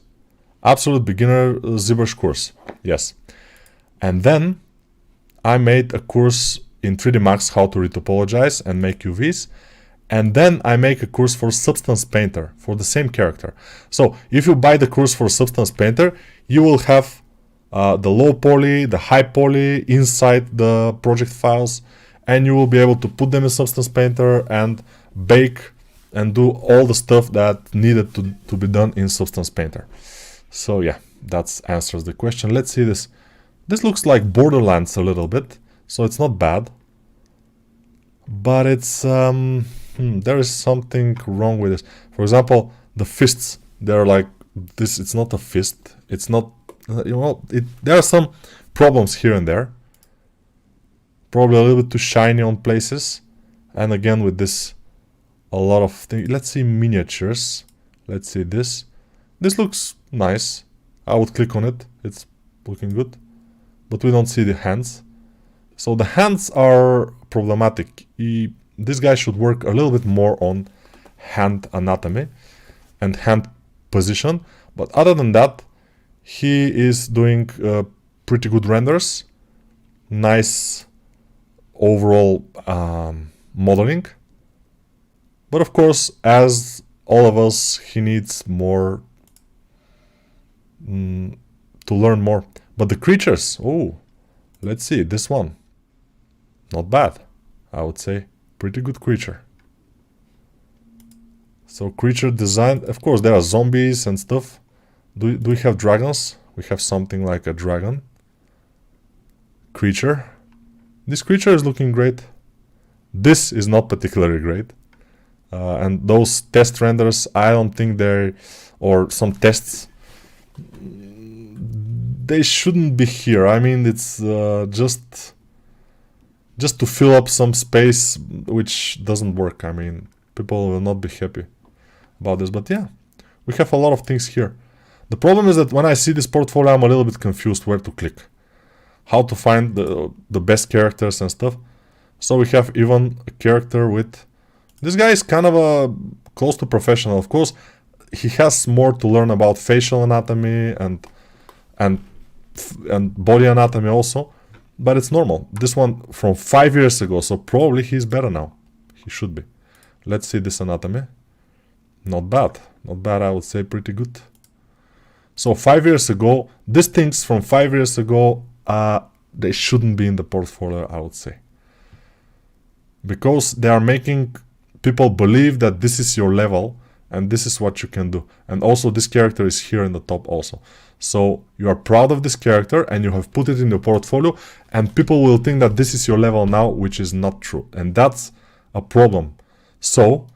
Absolute Beginner ZBrush course. Yes. And then I made a course in 3D Max how to retopologize and make UVs. And then I make a course for Substance Painter for the same character. So if you buy the course for Substance Painter, you will have the low poly, the high poly inside the project files, and you will be able to put them in Substance Painter and bake and do all the stuff that needed to be done in Substance Painter. So yeah, that answers the question. Let's see this. This looks like Borderlands a little bit, so it's not bad. But it's there is something wrong with this. For example, the fists, they're like this. It's not a fist. It's not, there are some problems here and there. Probably a little bit too shiny on places. And again, with this, a lot of things. Let's see miniatures. Let's see this. This looks nice. I would click on it. It's looking good. But we don't see the hands. So the hands are problematic. This guy should work a little bit more on hand anatomy and hand position. But other than that, he is doing pretty good renders. Nice overall modeling. But of course, as all of us, he needs more to learn more. But the creatures, oh, let's see, this one. Not bad, I would say. Pretty good creature. So creature design, of course, there are zombies and stuff. Do we have dragons? We have something like a dragon. Creature. This creature is looking great. This is not particularly great. And those test renders, I don't think they're, or some tests, they shouldn't be here. I mean, it's just to fill up some space, which doesn't work. I mean, people will not be happy about this. But yeah, we have a lot of things here. The problem is that when I see this portfolio, I'm a little bit confused where to click, how to find the best characters and stuff. So we have even a character with, this guy is kind of a close to professional. Of course, he has more to learn about facial anatomy and body anatomy also, but it's normal. This one from 5 years ago, so probably he's better now. He should be. Let's see this anatomy. Not bad. Not bad, I would say pretty good. So 5 years ago, these things from 5 years ago, they shouldn't be in the portfolio, I would say. Because they are making people believe that this is your level and this is what you can do. And also this character is here in the top also. So you are proud of this character and you have put it in your portfolio and people will think that this is your level now, which is not true. And that's a problem. So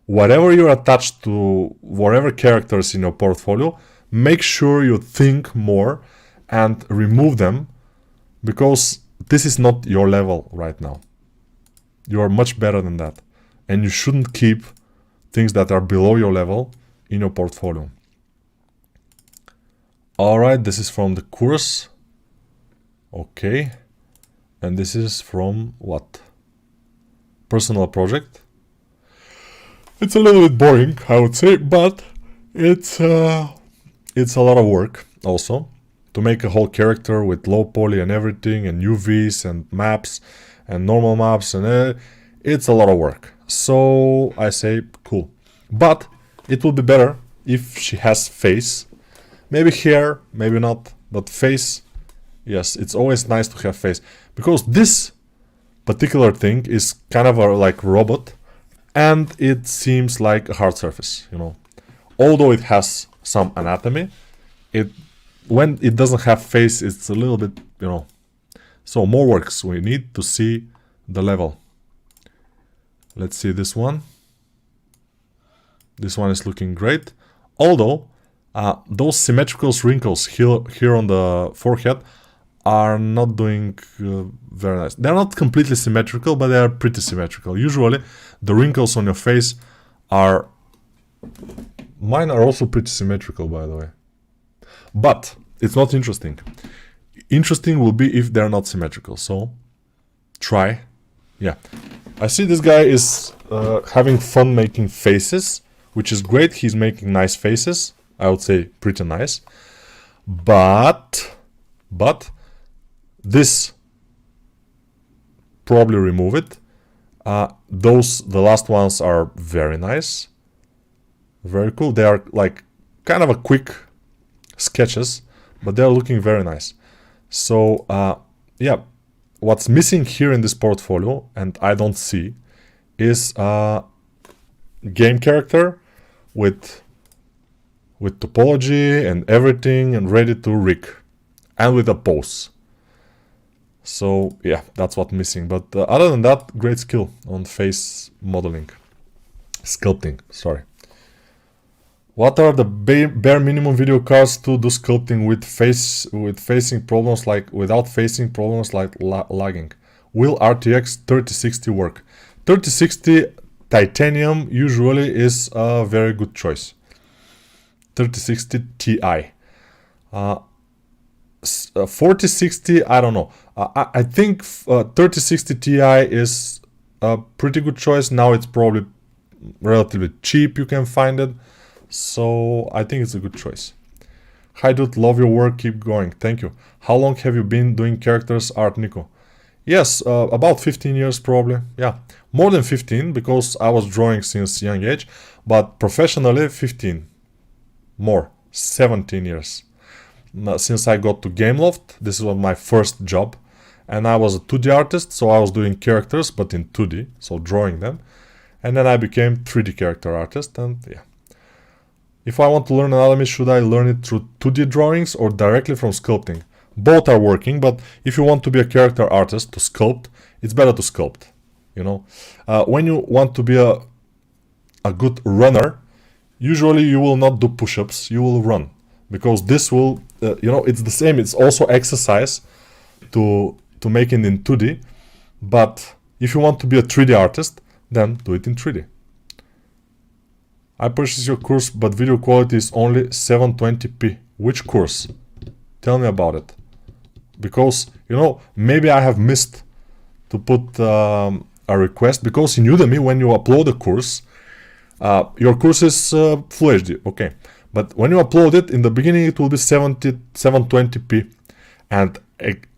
whatever you're attached to, whatever characters in your portfolio, make sure you think more and remove them, because this is not your level right now. You are much better than that. And you shouldn't keep things that are below your level in your portfolio. Alright, this is from the course. Okay. And this is from what? Personal project. It's a little bit boring, I would say, but it's a lot of work also to make a whole character with low poly and everything, and UVs and maps and normal maps, and it's a lot of work. So I say cool, but it will be better if she has face, maybe hair, maybe not, but face. Yes, it's always nice to have face, because this particular thing is kind of a like robot, and it seems like a hard surface, you know. Although it has some anatomy, when it doesn't have face, it's a little bit, you know. So more works. We need to see the level. Let's see this one. This one is looking great. Although those symmetrical wrinkles here on the forehead are not doing very nice. They're not completely symmetrical, but they are pretty symmetrical. Usually the wrinkles on your face are... Mine are also pretty symmetrical, by the way. But it's not interesting. Interesting will be if they're not symmetrical. So try. Yeah. I see this guy is having fun making faces, which is great. He's making nice faces. I would say pretty nice. But this, probably remove it. The last ones are very nice. Very cool. They are like kind of a quick sketches, but they're looking very nice. So yeah, what's missing here in this portfolio, and I don't see, is a game character with topology and everything and ready to rig, and with a pose. So yeah, that's what's missing. But other than that, great skill on face modeling. Sculpting, sorry. What are the bare minimum video cards to do sculpting without facing problems like lagging? Will RTX 3060 work? 3060 titanium usually is a very good choice. 3060 Ti. 4060, I don't know. I think 3060 Ti is a pretty good choice. Now it's probably relatively cheap, you can find it. So I think it's a good choice. Hi dude, love your work, keep going. Thank you. How long have you been doing characters art, Nico? Yes, about 15 years probably. Yeah, more than 15 because I was drawing since young age, but professionally 15. More, 17 years. Since I got to Gameloft, this was my first job, and I was a 2D artist, so I was doing characters but in 2D, so drawing them. And then I became 3D character artist, and yeah. If I want to learn anatomy, should I learn it through 2D drawings or directly from sculpting? Both are working, but if you want to be a character artist to sculpt, it's better to sculpt, you know. When you want to be a good runner, usually you will not do push-ups, you will run. Because this will, it's the same, it's also exercise to make it in 2D. But if you want to be a 3D artist, then do it in 3D. I purchased your course, but video quality is only 720p. Which course? Tell me about it. Because, maybe I have missed to put a request. Because in Udemy, when you upload a course, your course is Full HD, okay. But when you upload it, in the beginning it will be 720p. And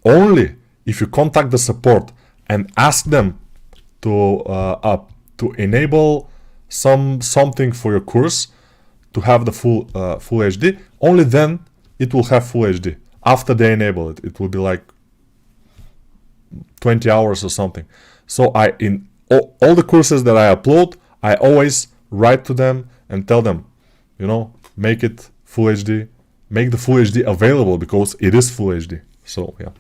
only if you contact the support and ask them to enable something for your course to have the full HD, only then it will have Full HD. After they enable it, it will be like 20 hours or something. So in all the courses that I upload, I always write to them and tell them, make it Full HD, make the Full HD available because it is Full HD. So yeah.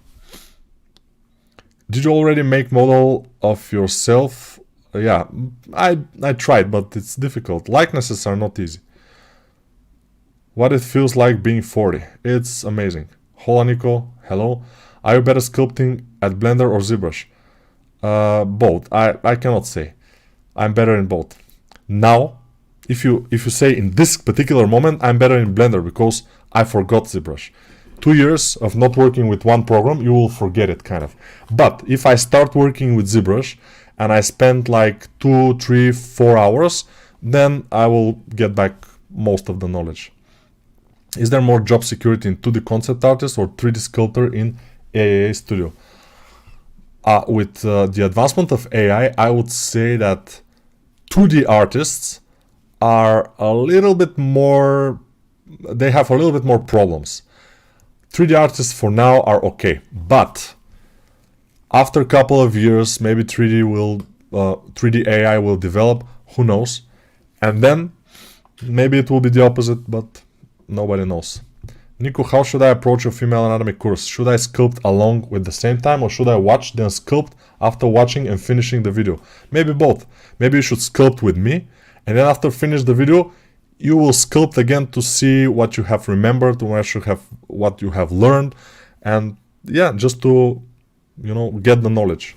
Did you already make model of yourself? Yeah, I tried, but it's difficult. Likenesses are not easy. What it feels like being 40. It's amazing. Hola Nico, hello. Are you better sculpting at Blender or ZBrush? Both. I cannot say. I'm better in both. Now, if you say in this particular moment, I'm better in Blender because I forgot ZBrush. 2 years of not working with one program, you will forget it kind of. But if I start working with ZBrush and I spend like 2, 3, 4 hours, then I will get back most of the knowledge. Is there more job security in 2D concept artist or 3D sculptor in AAA Studio? With the advancement of AI, I would say that 2D artists are a little bit more, they have a little bit more problems. 3D artists for now are okay, but after a couple of years, maybe 3D AI will develop, who knows, and then maybe it will be the opposite, but nobody knows. Nico, how should I approach a female anatomy course? Should I sculpt along with the same time, or should I watch then sculpt after watching and finishing the video? Maybe both. Maybe you should sculpt with me, and then after finish the video, you will sculpt again to see what you have remembered, what you have learned, and yeah, just to get the knowledge.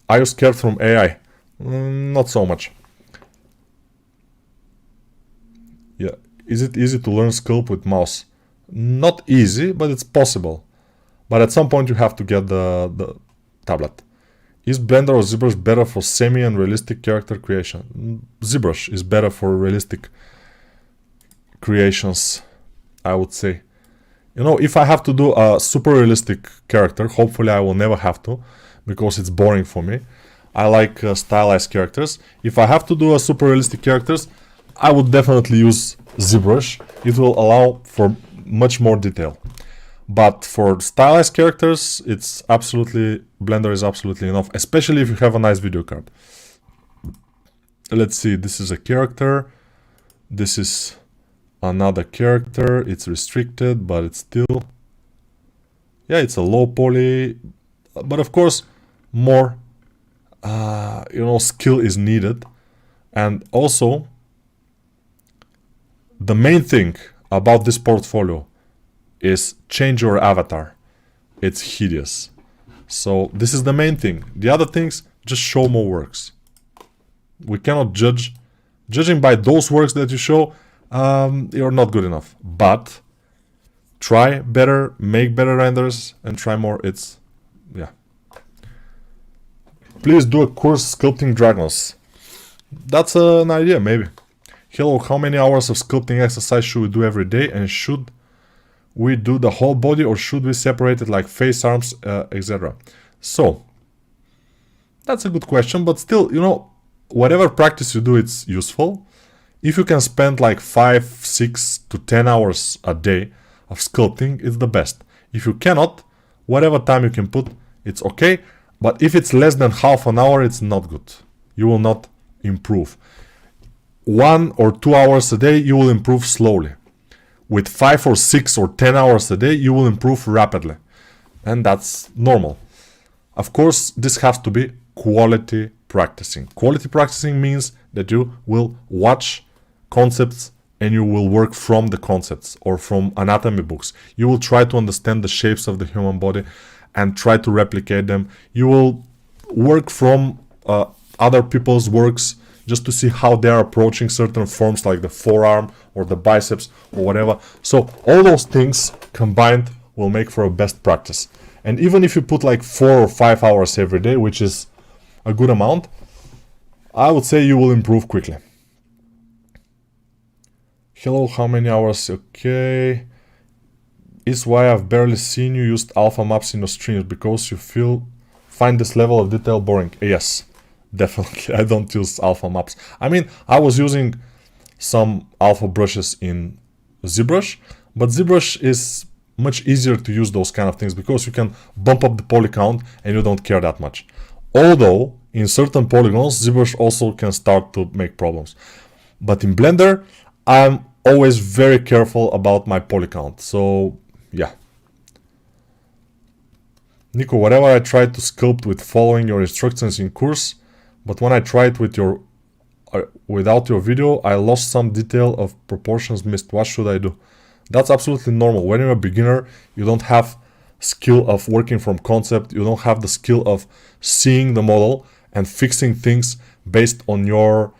Are you scared from AI? Not so much. Yeah, is it easy to learn sculpt with mouse? Not easy, but it's possible. But at some point you have to get the tablet. Is Blender or ZBrush better for semi and realistic character creation? ZBrush is better for realistic creations, I would say. If I have to do a super realistic character, hopefully I will never have to, because it's boring for me. I like stylized characters. If I have to do a super realistic characters, I would definitely use ZBrush. It will allow for much more detail. But for stylized characters, Blender is absolutely enough, especially if you have a nice video card. Let's see, this is a character. This is another character. It's restricted, but it's still... Yeah, it's a low poly. But of course, more, skill is needed. And also, the main thing about this portfolio is change your avatar. It's hideous. So this is the main thing. The other things, just show more works. We cannot judge. Judging by those works that you show, you're not good enough. But try better, make better renders, and try more. It's, yeah. Please do a course sculpting dragons. That's an idea, maybe. Hello, how many hours of sculpting exercise should we do every day? And should we do the whole body, or should we separate it like face, arms, etc.? So, that's a good question, but still, you know, whatever practice you do, it's useful. If you can spend like 5, 6 to 10 hours a day of sculpting, it's the best. If you cannot, whatever time you can put, it's okay. But if it's less than half an hour, it's not good. You will not improve. 1 or 2 hours a day, you will improve slowly. With 5 or 6 or 10 hours a day, you will improve rapidly. And that's normal. Of course, this has to be quality practicing. Quality practicing means that you will watch concepts and you will work from the concepts or from anatomy books. You will try to understand the shapes of the human body and try to replicate them. You will work from other people's works just to see how they are approaching certain forms like the forearm or the biceps or whatever. So all those things combined will make for a best practice. And even if you put like 4 or 5 hours every day, which is a good amount, I would say you will improve quickly. Hello, how many hours? Okay. Is why I've barely seen you use alpha maps in your streams, because you find this level of detail boring. Yes, definitely. I don't use alpha maps. I mean, I was using some alpha brushes in ZBrush, but ZBrush is much easier to use those kind of things because you can bump up the poly count and you don't care that much. Although in certain polygons, ZBrush also can start to make problems. But in Blender, I'm always very careful about my poly count. So yeah. Nico, whatever I tried to sculpt with following your instructions in course, but when I tried with your without your video, I lost some detail of proportions missed. What should I do? That's absolutely normal. When you're a beginner, you don't have skill of working from concept. You don't have the skill of seeing the model and fixing things based on your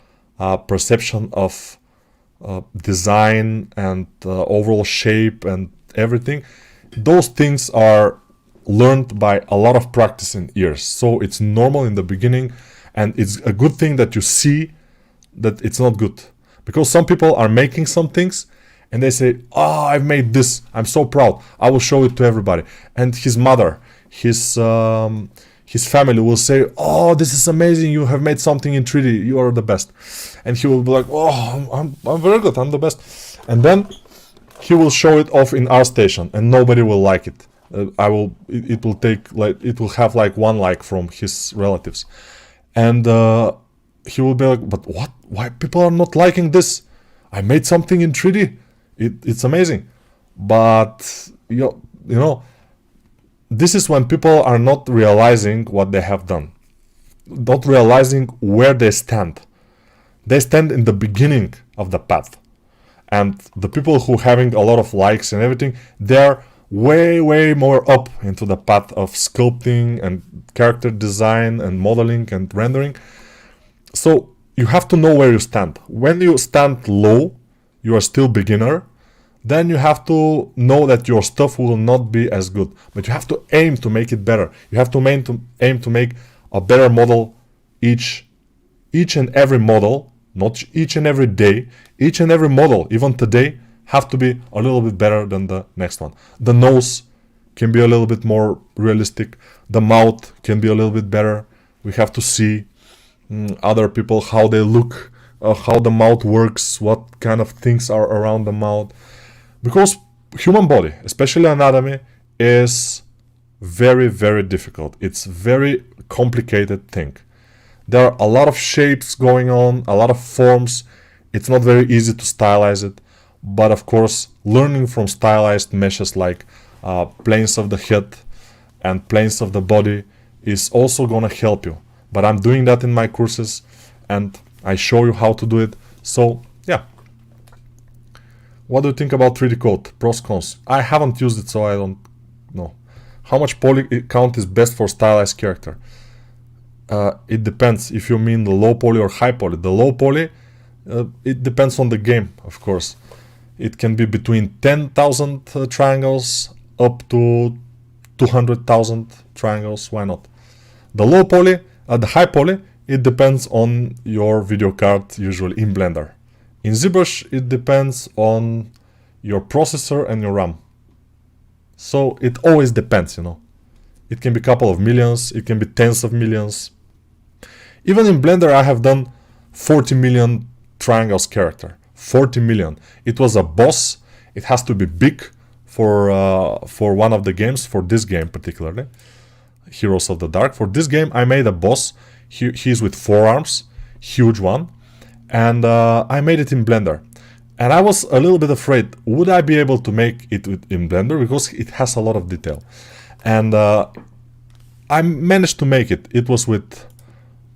perception of design and overall shape and everything. Those things are learned by a lot of practice in years. So it's normal in the beginning, and it's a good thing that you see that it's not good. Because some people are making some things and they say, oh, I've made this, I'm so proud, I will show it to everybody. And his mother, his family will say, oh, this is amazing, you have made something in 3D, you are the best. And he will be like, oh, I'm very good, I'm the best. And then he will show it off in Artstation and nobody will like it. It will have like 1 like from his relatives. And he will be like, but what? Why people are not liking this? I made something in 3D. It's amazing. But you know, this is when people are not realizing what they have done, not realizing where they stand. They stand in the beginning of the path, and the people who having a lot of likes and everything, they're way more up into the path of sculpting and character design and modeling and rendering. So you have to know where you stand. When you stand low, you are still beginner, then you have to know that your stuff will not be as good, but you have to aim to make it better. You have to aim to make a better model each and every model, not each and every day. Each and every model, even today, have to be a little bit better than the next one. The nose can be a little bit more realistic. The mouth can be a little bit better. We have to see other people, how they look, how the mouth works, what kind of things are around the mouth. Because human body, especially anatomy, is very difficult. It's very complicated thing. There are a lot of shapes going on, a lot of forms. It's not very easy to stylize it. But of course, learning from stylized meshes like planes of the head and planes of the body is also gonna help you. But I'm doing that in my courses, and I show you how to do it. So yeah. What do you think about 3D code? Pros, cons? I haven't used it, so I don't know. How much poly count is best for stylized character? It depends if you mean the low poly or high poly. The low poly, it depends on the game, of course. It can be between 10,000 triangles up to 200,000 triangles. Why not? The low poly, the high poly, it depends on your video card, usually in Blender. In ZBrush, it depends on your processor and your RAM. So it always depends, you know. It can be a couple of millions, it can be tens of millions. Even in Blender, I have done 40 million triangles character. 40 million. It was a boss. It has to be big for one of the games, for this game particularly. Heroes of the Dark. For this game, I made a boss. He's with 4 arms, huge one. And I made it in Blender. And I was a little bit afraid, would I be able to make it in Blender? Because it has a lot of detail. And I managed to make it. It was with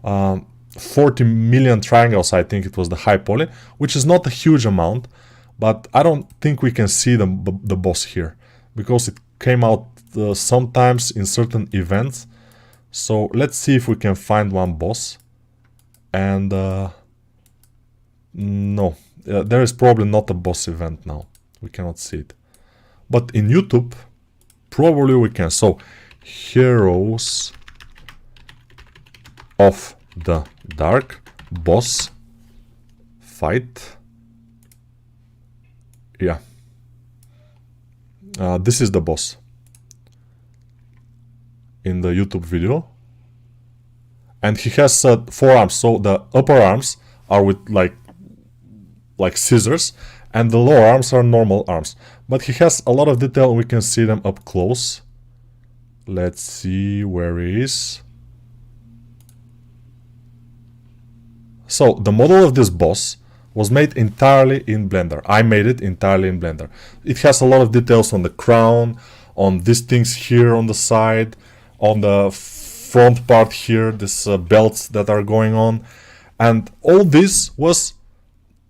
40 million triangles, I think it was the high poly, which is not a huge amount. But I don't think we can see the boss here, because it came out sometimes in certain events. So let's see if we can find one boss. And no, there is probably not a boss event now. We cannot see it. But in YouTube, probably we can. So, Heroes of the Dark boss fight. Yeah. This is the boss in the YouTube video. And he has 4 arms. So the upper arms are with like scissors, and the lower arms are normal arms. But he has a lot of detail, and we can see them up close. Let's see where he is. So the model of this boss was made entirely in Blender. I made it entirely in Blender. It has a lot of details on the crown, on these things here on the side, on the front part here, these belts that are going on. And all this was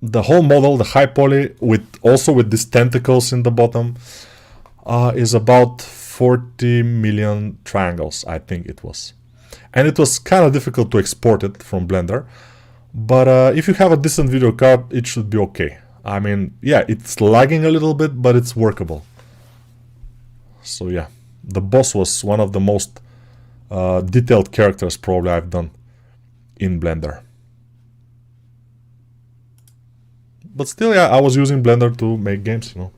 the whole model, the high poly, also with these tentacles in the bottom, is about 40 million triangles, I think it was. And it was kind of difficult to export it from Blender. But if you have a decent video card, it should be okay. I mean, yeah, it's lagging a little bit, but it's workable. So yeah, the boss was one of the most detailed characters probably I've done in Blender. But still, yeah, I was using Blender to make games, you know.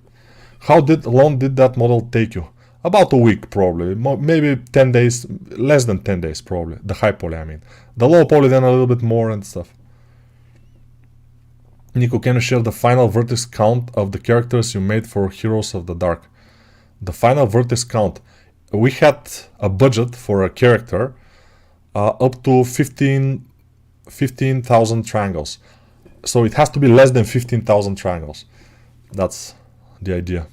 How long did that model take you? About a week, probably. Maybe 10 days, less than 10 days, probably. The high poly, I mean. The low poly, then a little bit more and stuff. Nico, can you share the final vertex count of the characters you made for Heroes of the Dark? The final vertex count. We had a budget for a character up to 15,000 triangles. So it has to be less than 15,000 triangles. That's the idea.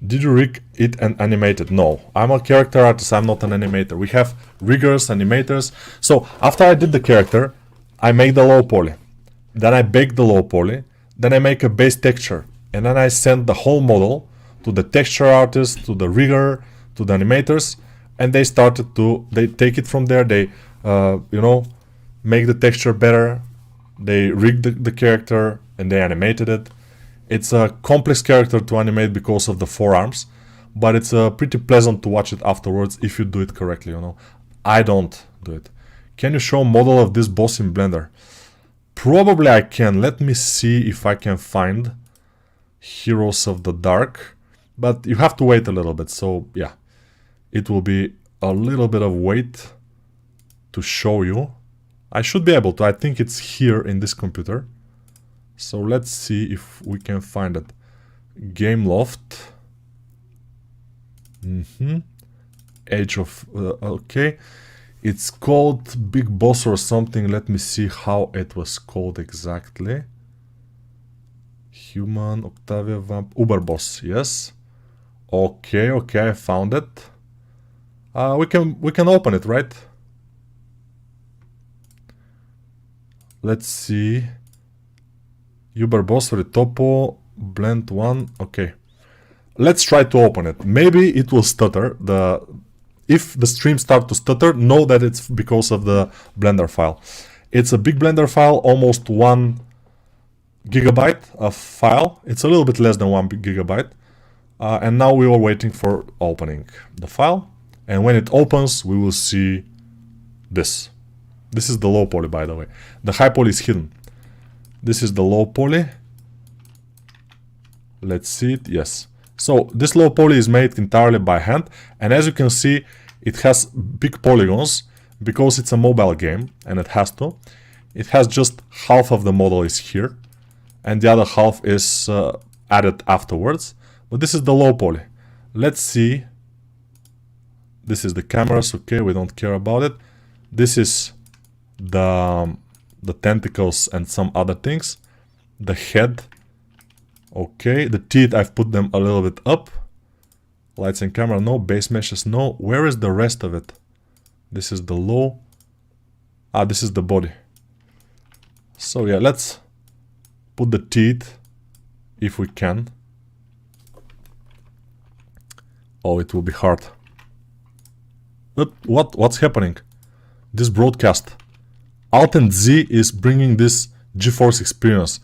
Did you rig it and animate it? No, I'm a character artist, I'm not an animator. We have riggers, animators. So after I did the character, I make the low poly. Then I bake the low poly. Then I make a base texture. And then I send the whole model to the texture artist, to the rigger, to the animators. And they take it from there. They, you know, make the texture better. They rigged the character and they animated it. It's a complex character to animate because of the 4 arms, but it's pretty pleasant to watch it afterwards if you do it correctly, you know. I don't do it. Can you show a model of this boss in Blender? Probably I can. Let me see if I can find Heroes of the Dark, but you have to wait a little bit, so yeah. It will be a little bit of wait to show you. I should be able to. I think it's here in this computer. So let's see if we can find it. Gameloft. Age of... okay. It's called Big Boss or something. Let me see how it was called exactly. Human, Octavia, Vamp... Uberboss, yes. Okay, I found it. We can open it, right? Let's see. Uber boss for the topo, blend 1. Okay. Let's try to open it. Maybe it will stutter. If the stream starts to stutter, know that it's because of the Blender file. It's a big Blender file, almost 1 gigabyte of file. It's a little bit less than 1 gigabyte. And now we are waiting for opening the file. And when it opens, we will see this. This is the low poly, by the way. The high poly is hidden. This is the low poly. Let's see it. Yes. So this low poly is made entirely by hand, and as you can see, it has big polygons because it's a mobile game, and it has to. It has just half of the model is here, and the other half is added afterwards. But this is the low poly. Let's see. This is the cameras. Okay, we don't care about it. This is the tentacles and some other things. The head. Okay, the teeth, I've put them a little bit up. Lights and camera, no. Base meshes, no. Where is the rest of it? This is the low. This is the body. So yeah, let's put the teeth, if we can. Oh, it will be hard. But what's happening? This broadcast. Alt and Z is bringing this GeForce experience.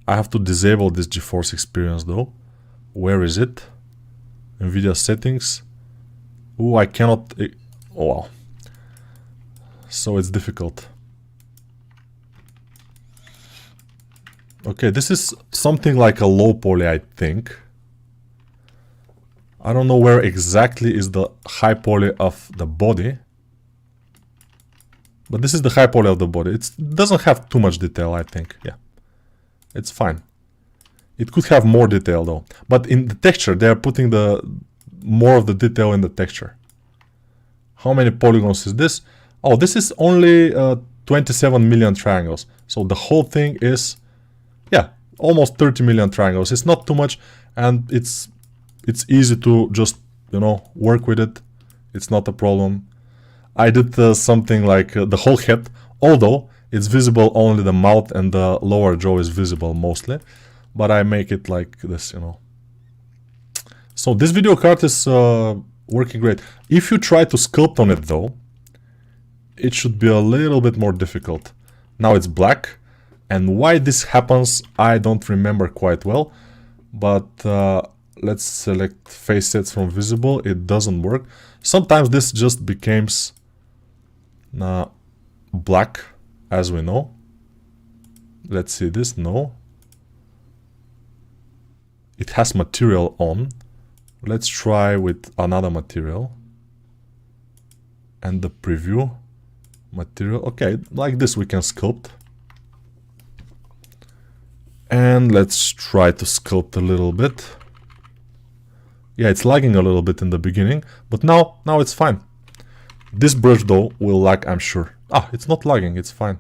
I have to disable this GeForce experience though. Where is it? NVIDIA settings. Oh, I cannot. Oh, wow. So it's difficult. Okay, this is something like a low poly, I think. I don't know where exactly is the high poly of the body. But this is the high poly of the body. It doesn't have too much detail, I think. Yeah. It's fine. It could have more detail though. But in the texture, they are putting more of the detail in the texture. How many polygons is this? Oh, this is only 27 million triangles. So the whole thing is, yeah, almost 30 million triangles. It's not too much, and it's easy to just, you know, work with it. It's not a problem. I did something like the whole head, although it's visible only the mouth and the lower jaw is visible mostly, but I make it like this, you know. So this video card is working great. If you try to sculpt on it though, it should be a little bit more difficult. Now it's black, and why this happens I don't remember quite well, but let's select face sets from visible. It doesn't work. Sometimes this just becomes black, as we know. Let's see this. No, it has material on. Let's try with another material. And the preview material. Okay, like this we can sculpt. And let's try to sculpt a little bit. Yeah, it's lagging a little bit in the beginning, but now it's fine. This brush though will lag, I'm sure. It's not lagging, it's fine.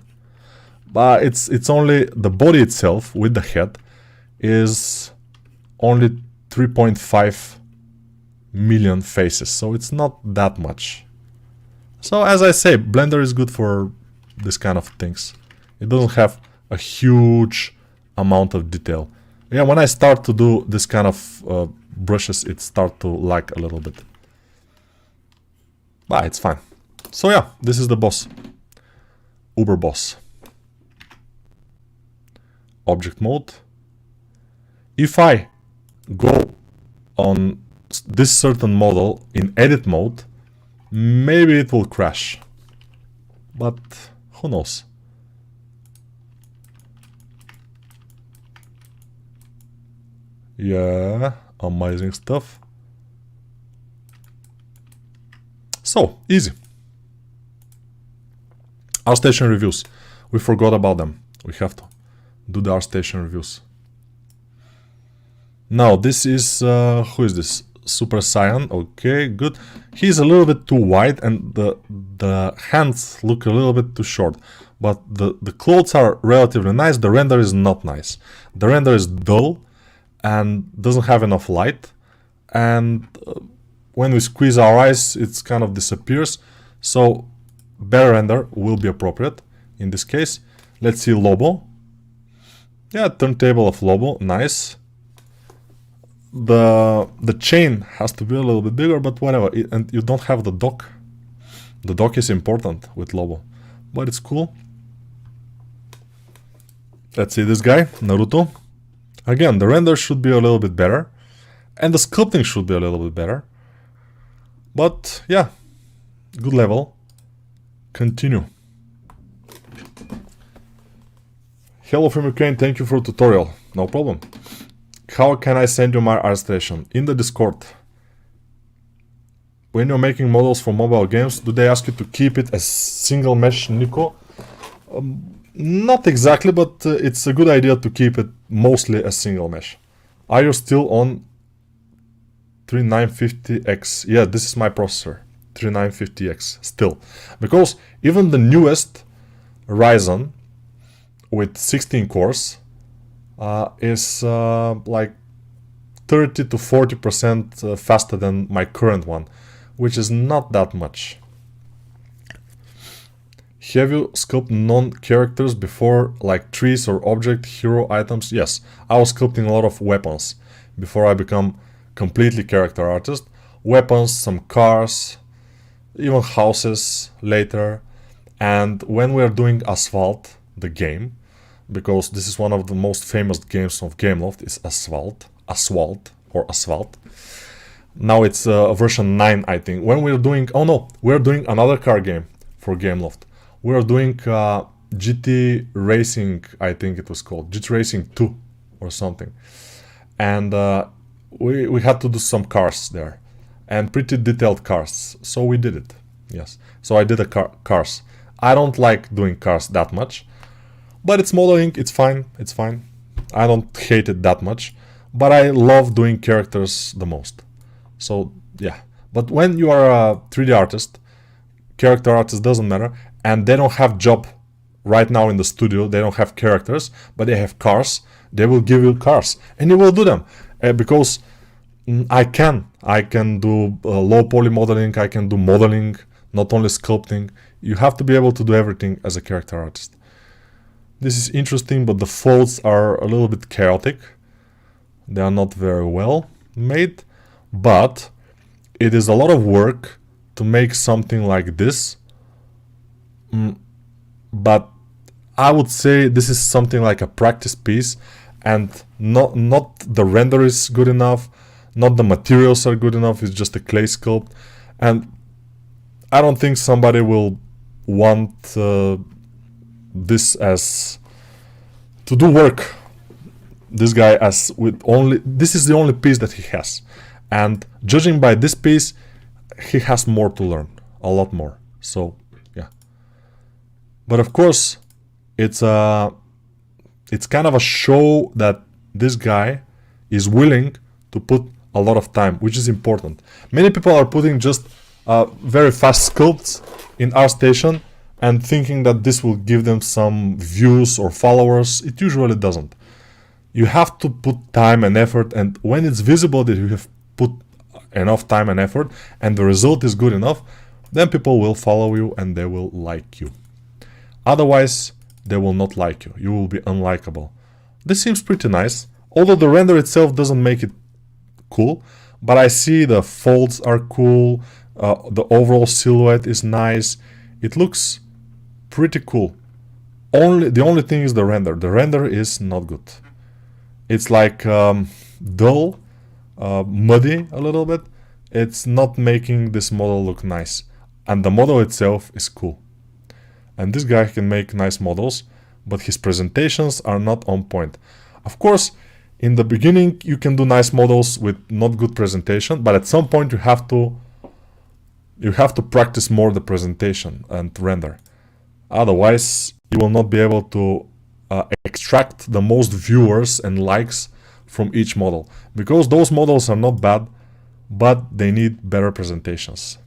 But it's only the body itself with the head is only 3.5 million faces, so it's not that much. So as I say, Blender is good for this kind of things. It doesn't have a huge amount of detail. Yeah, when I start to do this kind of brushes, it starts to lag a little bit. But it's fine. So yeah, this is the boss. Uber boss. Object mode. If I go on this certain model in edit mode, maybe it will crash. But who knows? Yeah, amazing stuff. So, easy. Artstation reviews. We forgot about them. We have to do the Artstation reviews. Now, this is... who is this? Super Saiyan. Okay, good. He's a little bit too wide and the hands look a little bit too short. But the clothes are relatively nice. The render is not nice. The render is dull and doesn't have enough light. And when we squeeze our eyes, it kind of disappears. So better render will be appropriate in this case. Let's see Lobo. Yeah, turntable of Lobo, nice. The chain has to be a little bit bigger, but whatever. And you don't have the dock. The dock is important with Lobo, but it's cool. Let's see this guy, Naruto. Again, the render should be a little bit better, and the sculpting should be a little bit better. But yeah, good level. Continue. Hello from Ukraine, thank you for tutorial. No problem. How can I send you my Artstation? In the Discord. When you're making models for mobile games, do they ask you to keep it as single mesh, Nico? Not exactly, but it's a good idea to keep it mostly as single mesh. Are you still on 3950X? Yeah, this is my processor, 3950X, still. Because even the newest Ryzen with 16 cores is like 30 to 40% faster than my current one, which is not that much. Have you sculpted non-characters before, like trees or object, hero items? Yes, I was sculpting a lot of weapons before I become completely character artist. Weapons, some cars, even houses later. And when we're doing Asphalt, the game, because this is one of the most famous games of Gameloft, is Asphalt. Now it's version 9, I think. When we're doing, oh no, we're doing another car game for Gameloft. We're doing GT Racing, I think it was called, GT Racing 2 or something. And we had to do some cars there, and pretty detailed cars, so we did it. Yes, so I did cars. I don't like doing cars that much, but it's modeling, it's fine, it's fine. I don't hate it that much, but I love doing characters the most. So yeah, but when you are a 3D artist, character artist doesn't matter, and they don't have job right now in the studio, they don't have characters, but they have cars, they will give you cars, and you will do them. Because I can do low poly modeling, I can do modeling, not only sculpting. You have to be able to do everything as a character artist. This is interesting, but the folds are a little bit chaotic. They are not very well made, but it is a lot of work to make something like this. But I would say this is something like a practice piece, and not the render is good enough, not the materials are good enough, it's just a clay sculpt, and I don't think somebody will want this as to do work. This guy as with only, this is the only piece that he has, and judging by this piece, he has more to learn, a lot more. So yeah, but of course it's kind of a show that this guy is willing to put a lot of time, which is important. Many people are putting just very fast sculpts in Artstation and thinking that this will give them some views or followers. It usually doesn't. You have to put time and effort, and when it's visible that you have put enough time and effort and the result is good enough, then people will follow you and they will like you. Otherwise, they will not like you. You will be unlikable. This seems pretty nice, although the render itself doesn't make it cool, but I see the folds are cool, the overall silhouette is nice, it looks pretty cool. The only thing is the render. The render is not good. It's like dull, muddy a little bit. It's not making this model look nice, and the model itself is cool. And this guy can make nice models, but his presentations are not on point. Of course, in the beginning you can do nice models with not good presentation, but at some point you have to practice more the presentation and render. Otherwise, you will not be able to extract the most viewers and likes from each model, because those models are not bad, but they need better presentations.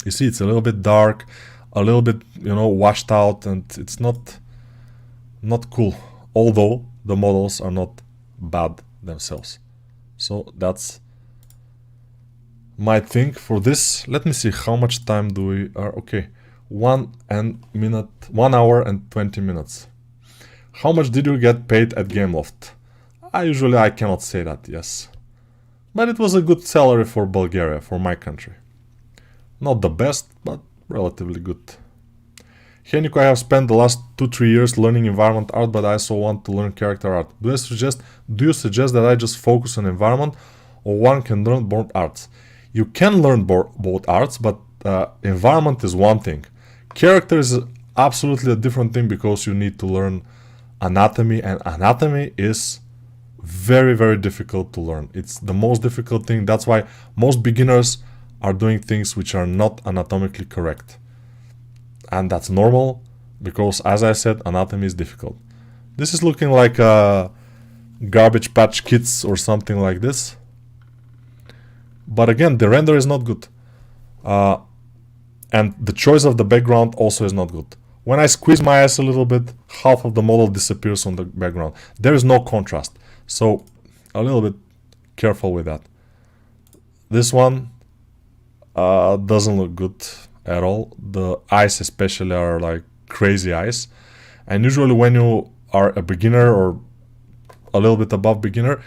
You see, it's a little bit dark, a little bit, washed out, and it's not cool, although the models are not bad themselves. So that's my thing for this. Let me see how much time do we are. Okay, 1 hour and 20 minutes. How much did you get paid at Gameloft? I cannot say that, yes. But it was a good salary for Bulgaria, for my country. Not the best, but relatively good. Hey Nico, I have spent the last 2-3 years learning environment art, but I also want to learn character art. Do you suggest that I just focus on environment, or one can learn both arts? You can learn both arts, but environment is one thing. Character is absolutely a different thing, because you need to learn anatomy, and anatomy is very, very difficult to learn. It's the most difficult thing. That's why most beginners are doing things which are not anatomically correct. And that's normal, because as I said, anatomy is difficult. This is looking like a Garbage Patch Kids or something like this. But again, the render is not good. And the choice of the background also is not good. When I squeeze my eyes a little bit, half of the model disappears on the background. There is no contrast. So a little bit careful with that. This one doesn't look good at all. The eyes especially are like crazy eyes. And usually when you are a beginner or a little bit above beginner,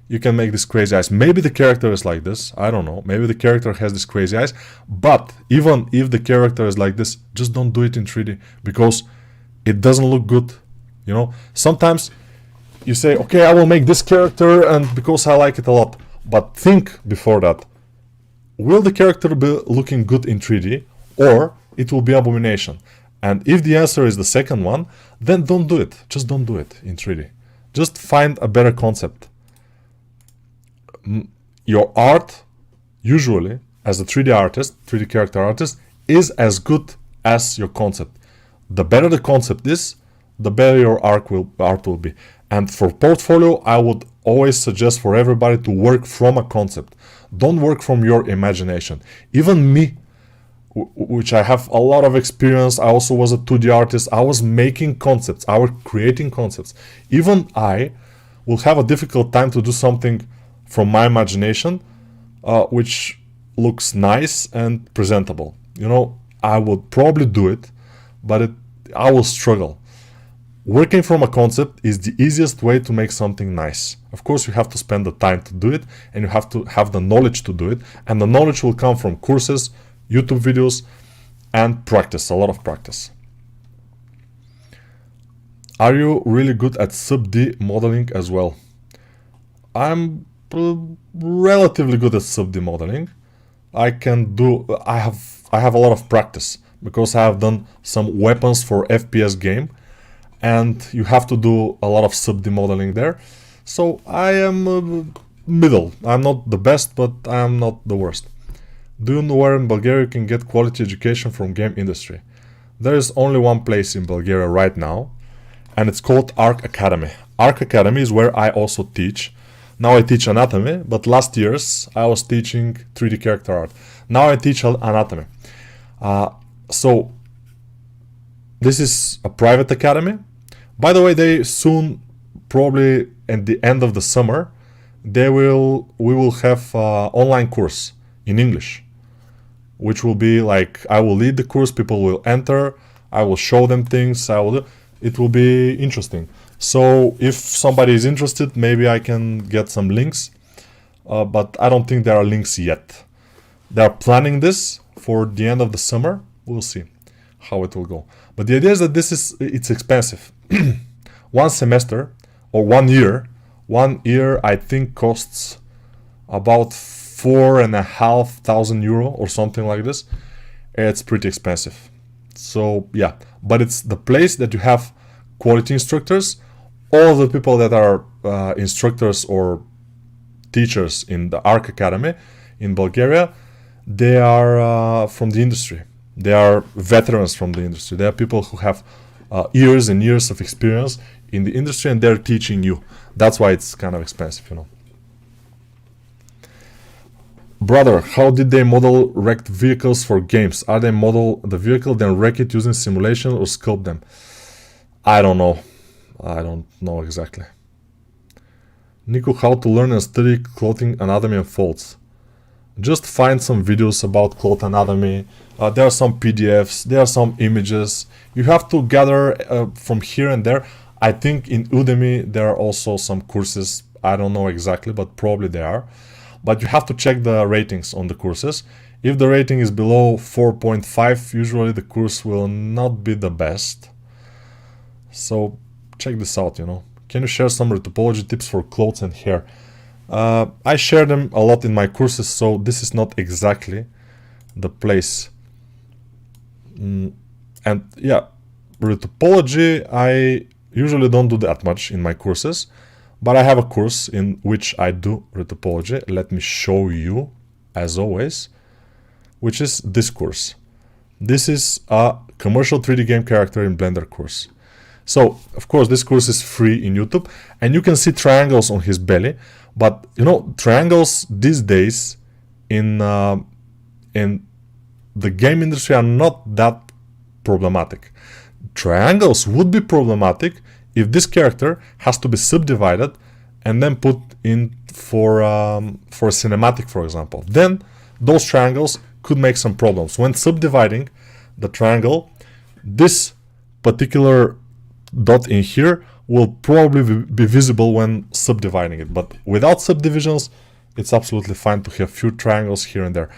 you can make these crazy eyes. Maybe the character is like this, I don't know. Maybe the character has these crazy eyes. But even if the character is like this, just don't do it in 3D, because it doesn't look good. You know, sometimes you say, okay, I will make this character and because I like it a lot. But think before that. Will the character be looking good in 3D, or it will be abomination? And if the answer is the second one, then don't do it. Just don't do it in 3D. Just find a better concept. Your art, usually, as a 3D artist, 3D character artist, is as good as your concept. The better the concept is, the better your art will be. And for portfolio, I would always suggest for everybody to work from a concept. Don't work from your imagination. Even me, which I have a lot of experience, I also was a 2D artist, I was making concepts, I was creating concepts. Even I will have a difficult time to do something from my imagination, which looks nice and presentable. You know, I would probably do it, but I will struggle. Working from a concept is the easiest way to make something nice. Of course, you have to spend the time to do it, and you have to have the knowledge to do it, and the knowledge will come from courses, YouTube videos, and practice, a lot of practice. Are you really good at sub-D modeling as well? I'm relatively good at sub-D modeling. I have a lot of practice, because I have done some weapons for FPS game, and you have to do a lot of sub-D modeling there. So I am middle. I'm not the best, but I am not the worst. Do you know where in Bulgaria you can get quality education from game industry? There is only one place in Bulgaria right now, and it's called Arc Academy. Arc Academy is where I also teach. Now I teach anatomy, but last years I was teaching 3D character art. Now I teach anatomy. So this is a private academy. By the way, they soon, probably at the end of the summer, we will have online course in English, which will be like, I will lead the course, people will enter, I will show them things, it will be interesting. So if somebody is interested, maybe I can get some links, but I don't think there are links yet. They are planning this for the end of the summer. We'll see how it will go. But the idea is that it's expensive. One semester or 1 year, I think costs about €4,500 or something like this. It's pretty expensive. So yeah, but it's the place that you have quality instructors. All the people that are instructors or teachers in the Arc Academy in Bulgaria, they are from the industry. They are veterans from the industry. They are people who have years and years of experience in the industry, and they're teaching you. That's why it's kind of expensive, you know. Brother, how did they model wrecked vehicles for games? Are they model the vehicle, then wreck it using simulation, or sculpt them? I don't know. I don't know exactly. Nico, how to learn and study clothing anatomy and folds? just find some videos about cloth anatomy. There are some PDFs, there are some images. You have to gather from here and there. I think in Udemy there are also some courses. I don't know exactly, but probably there are. But you have to check the ratings on the courses. If the rating is below 4.5, usually the course will not be the best. So check this out, you know. Can you share some topology tips for clothes and hair? I share them a lot in my courses, so this is not exactly the place. And yeah, topology, I usually don't do that much in my courses, but I have a course in which I do topology. Let me show you, as always, which is this course. This is a commercial 3D game character in Blender course. So, of course, this course is free in YouTube, and you can see triangles on his belly. But, you know, triangles these days in the game industry are not that problematic. Triangles would be problematic if this character has to be subdivided and then put in for a cinematic, for example. Then those triangles could make some problems. When subdividing the triangle, this particular dot in here will probably be visible when subdividing it, but without subdivisions it's absolutely fine to have few triangles here and there.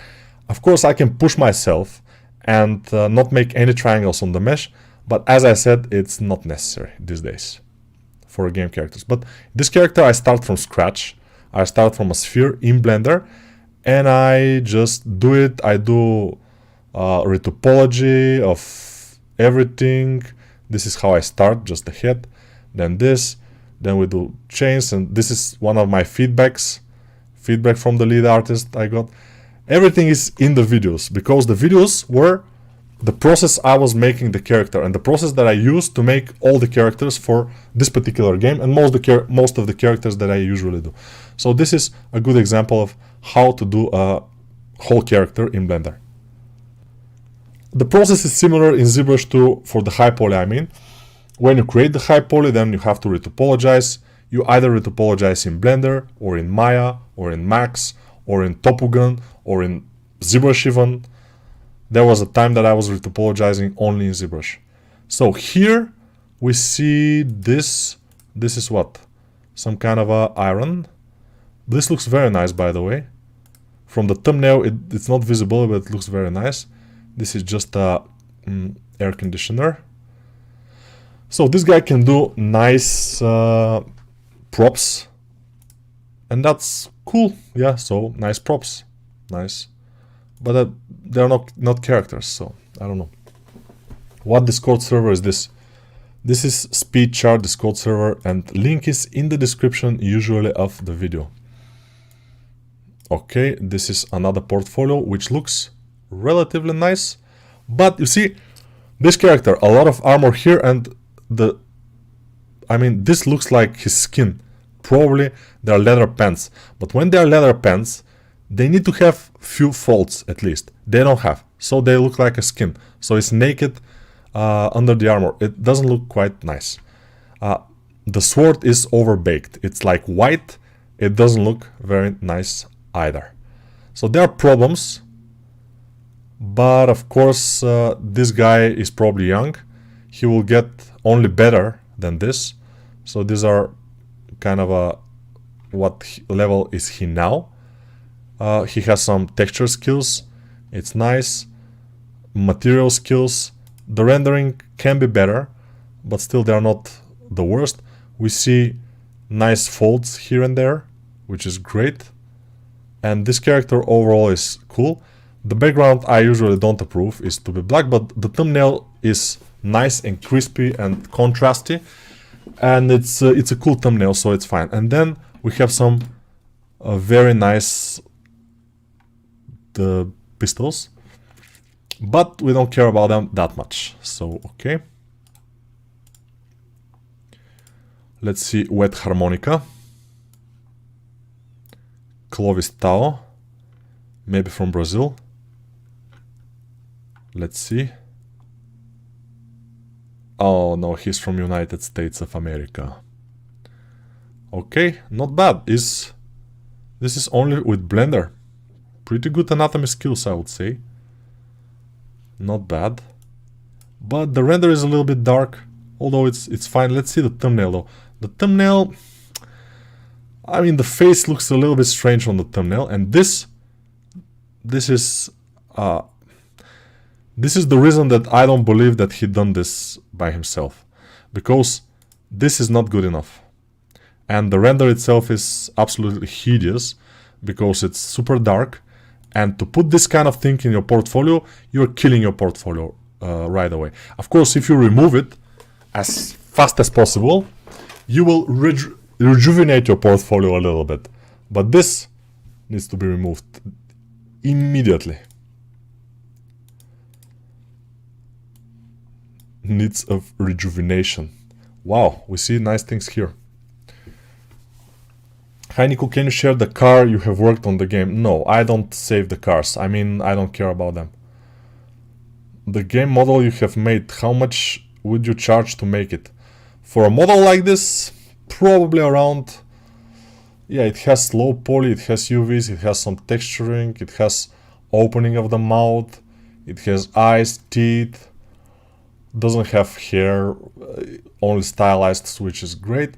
Of course, I can push myself and not make any triangles on the mesh, but as I said, it's not necessary these days for game characters. But this character, I start from scratch. I start from a sphere in Blender and I just do it. I do retopology of everything. This is how I start, just the head, then this, then we do chains, and this is one of my feedback from the lead artist I got. Everything is in the videos, because the videos were the process I was making the character, and the process that I used to make all the characters for this particular game, and most of the characters that I usually do. So this is a good example of how to do a whole character in Blender. The process is similar in ZBrush too for the high poly, I mean. When you create the high poly, then you have to retopologize. You either retopologize in Blender, or in Maya, or in Max, or in Topology, or in ZBrush even. There was a time that I was retopologizing only in ZBrush. So here we see this. This is what? Some kind of a iron. This looks very nice, by the way. From the thumbnail, it's not visible, but it looks very nice. This is just a air conditioner. So this guy can do nice props, and that's cool. Yeah, so nice props, nice, but they're not characters. So I don't know what Discord server is this. This is Speedchart Discord server, and link is in the description usually of the video. Okay, this is another portfolio which looks relatively nice, but you see this character, a lot of armor here, and this looks like his skin. Probably they are leather pants, but when they are leather pants, they need to have few folds at least. They don't have, so they look like a skin. So it's naked under the armor. It doesn't look quite nice. The sword is overbaked. It's like white. It doesn't look very nice either. So there are problems. But of course, this guy is probably young. He will get only better than this. So these are kind of what level is he now. He has some texture skills. It's nice. Material skills. The rendering can be better, but still they are not the worst. We see nice folds here and there, which is great. And this character overall is cool. The background I usually don't approve is to be black, but the thumbnail is nice and crispy and contrasty, and it's a cool thumbnail, so it's fine. And then we have some very nice pistols, but we don't care about them that much. So okay, let's see. Wet harmonica, Clovis Tao, maybe from Brazil. Let's see. Oh no, he's from United States of America. Okay, not bad. This is only with Blender. pretty good anatomy skills, I would say. Not bad. But the render is a little bit dark, although it's fine. Let's see the thumbnail though. The thumbnail, I mean, the face looks a little bit strange on the thumbnail, and this is the reason that I don't believe that he done this by himself, because this is not good enough. And the render itself is absolutely hideous because it's super dark, and to put this kind of thing in your portfolio, you're killing your portfolio right away. Of course, if you remove it as fast as possible, you will rejuvenate your portfolio a little bit. But this needs to be removed immediately. Needs of rejuvenation. Wow, we see nice things here. Hi Nico, can you share the car you have worked on the game? No, I don't save the cars. I mean, I don't care about them. The game model you have made, how much would you charge to make it? For a model like this, probably around... Yeah, it has low poly, it has UVs, it has some texturing, it has opening of the mouth, it has eyes, teeth, doesn't have hair, only stylized, which is great.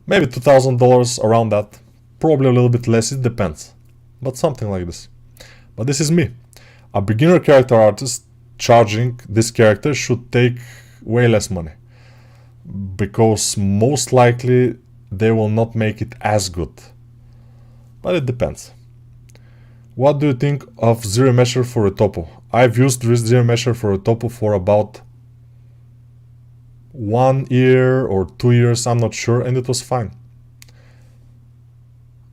Maybe $2,000, around that. Probably a little bit less, it depends. But something like this. But this is me. A beginner character artist charging this character should take way less money. Because most likely they will not make it as good. But it depends. What do you think of Zero Mesher for a topo? I've used Zero Mesher for a topo for about 1 year or 2 years, I'm not sure, and it was fine.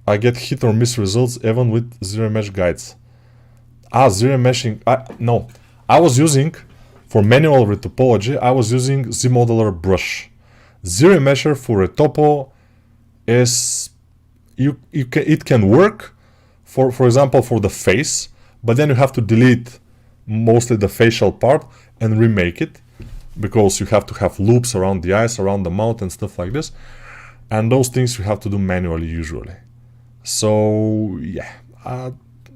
I get hit or miss results even with zero mesh guides. Zero meshing. No, I was using, for manual retopology, I was using ZModeler brush. Zero mesher for a topo is it can work for example for the face, but then you have to delete mostly the facial part and remake it, because you have to have loops around the eyes, around the mouth and stuff like this, and those things you have to do manually usually. So yeah,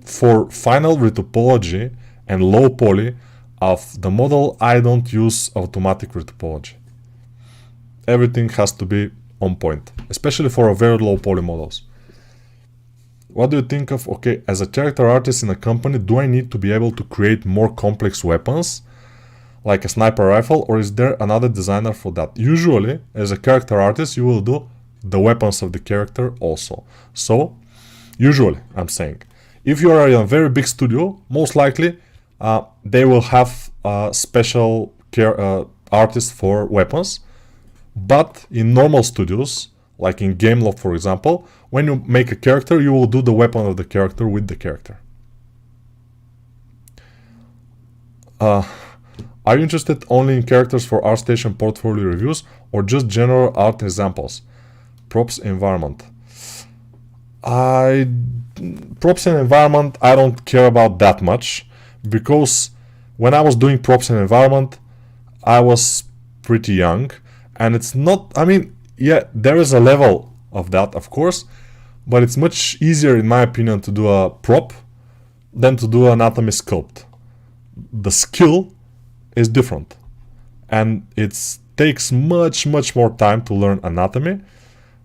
for final retopology and low poly of the model, I don't use automatic retopology. Everything has to be on point, especially for a very low poly models. What do you think of, okay, as a character artist in a company, do I need to be able to create more complex weapons, like a sniper rifle, or is there another designer for that? Usually, as a character artist, you will do the weapons of the character also. So, usually, I'm saying, if you are in a very big studio, most likely they will have special artists for weapons. But in normal studios, like in Gameloft for example, when you make a character, you will do the weapon of the character with the character. Are you interested only in characters for Artstation portfolio reviews or just general art examples? Props environment. Props and environment I don't care about that much, because when I was doing props and environment I was pretty young, and it's not, I mean, yeah, there is a level of that of course, but it's much easier in my opinion to do a prop than to do anatomy sculpt. The skill is different, and it takes much more time to learn anatomy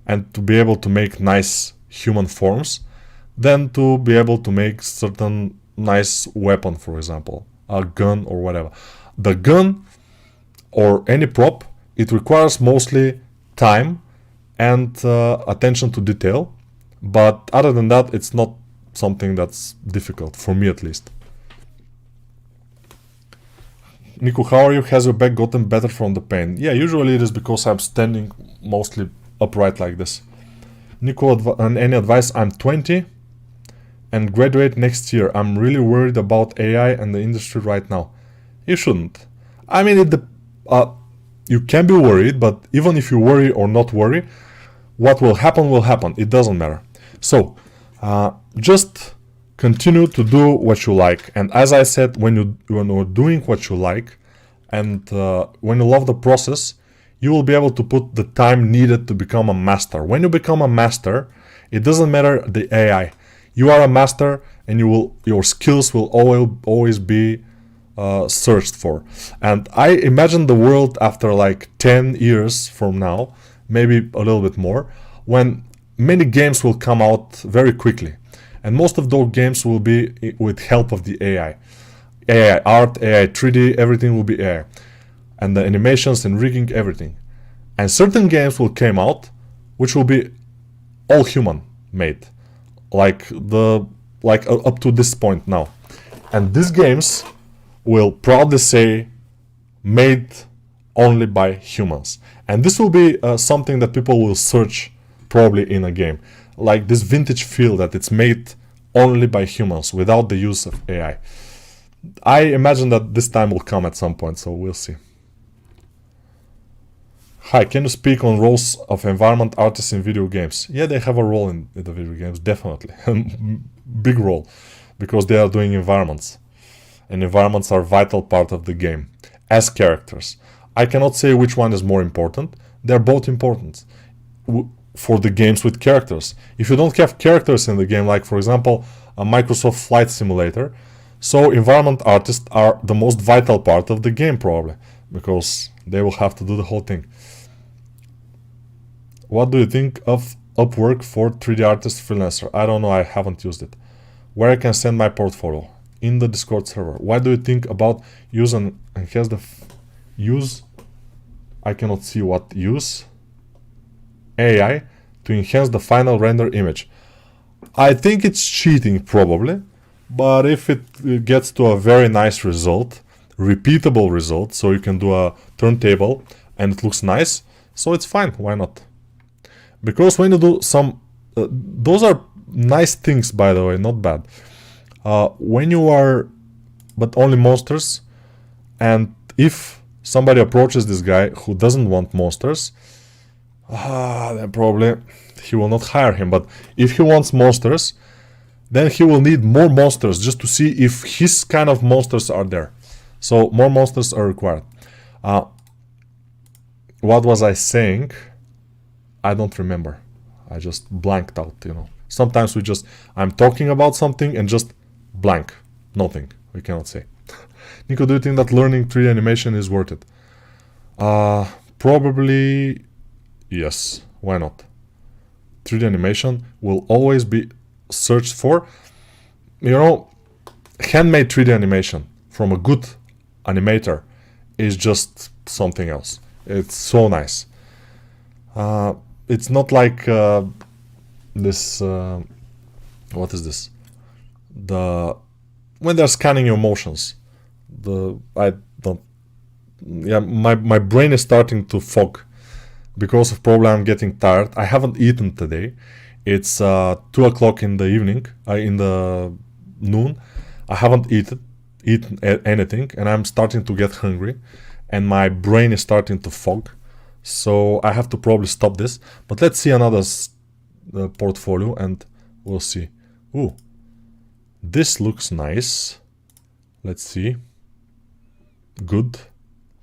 and to be able to make nice human forms than to be able to make certain nice weapon, for example, a gun or whatever. The gun or any prop, it requires mostly time and attention to detail, but other than that, it's not something that's difficult, for me at least. Nico, how are you? Has your back gotten better from the pain? Yeah, usually it is because I'm standing mostly upright like this. Nico, any advice? I'm 20 and graduate next year. I'm really worried about AI and the industry right now. You shouldn't. I mean, you can be worried, but even if you worry or not worry, what will happen will happen. It doesn't matter. So, just continue to do what you like. And as I said, when you're doing what you like and when you love the process, you will be able to put the time needed to become a master. When you become a master, it doesn't matter the AI. You are a master, and your skills will always be searched for. And I imagine the world after like 10 years from now, maybe a little bit more, when many games will come out very quickly, and most of those games will be with help of the AI art, AI 3D, everything will be AI, and the animations and rigging, everything. And certain games will come out which will be all human made, like up to this point now, and these games will proudly say made only by humans. And this will be something that people will search probably in a game, like this vintage feel that it's made only by humans without the use of AI. I imagine that this time will come at some point, so we'll see. Hi, can you speak on roles of environment artists in video games? Yeah, they have a role in the video games, definitely. Big role, because they are doing environments. And environments are a vital part of the game, as characters. I cannot say which one is more important. They're both important for the games with characters. If you don't have characters in the game, like for example, a Microsoft Flight Simulator, so environment artists are the most vital part of the game probably, because they will have to do the whole thing. What do you think of Upwork for 3D artist freelancer? I don't know, I haven't used it. Where I can send my portfolio? In the Discord server. What do you think about use and enhance the use? I cannot see what use. AI to enhance the final render image. I think it's cheating probably, but if it gets to a very nice result, repeatable result, so you can do a turntable and it looks nice, so it's fine, why not? Because when you do some, those are nice things, by the way, not bad. When you are, but only monsters, and if somebody approaches this guy who doesn't want monsters, then probably he will not hire him. But if he wants monsters, then he will need more monsters just to see if his kind of monsters are there. So more monsters are required. What was I saying? I don't remember. I just blanked out, you know. Sometimes I'm talking about something and just blank. Nothing. We cannot say. Nico, do you think that learning 3D animation is worth it? Probably yes. Why not? 3D animation will always be searched for. You know, handmade 3D animation from a good animator is just something else. It's so nice. It's not like this. What is this? When they're scanning your motions. My brain is starting to fog because of probably I'm getting tired. I haven't eaten today. It's 2 o'clock in the evening, in the noon. I haven't eaten anything, and I'm starting to get hungry, and my brain is starting to fog. So I have to probably stop this. But let's see another portfolio, and we'll see. Ooh, this looks nice. Let's see. Good,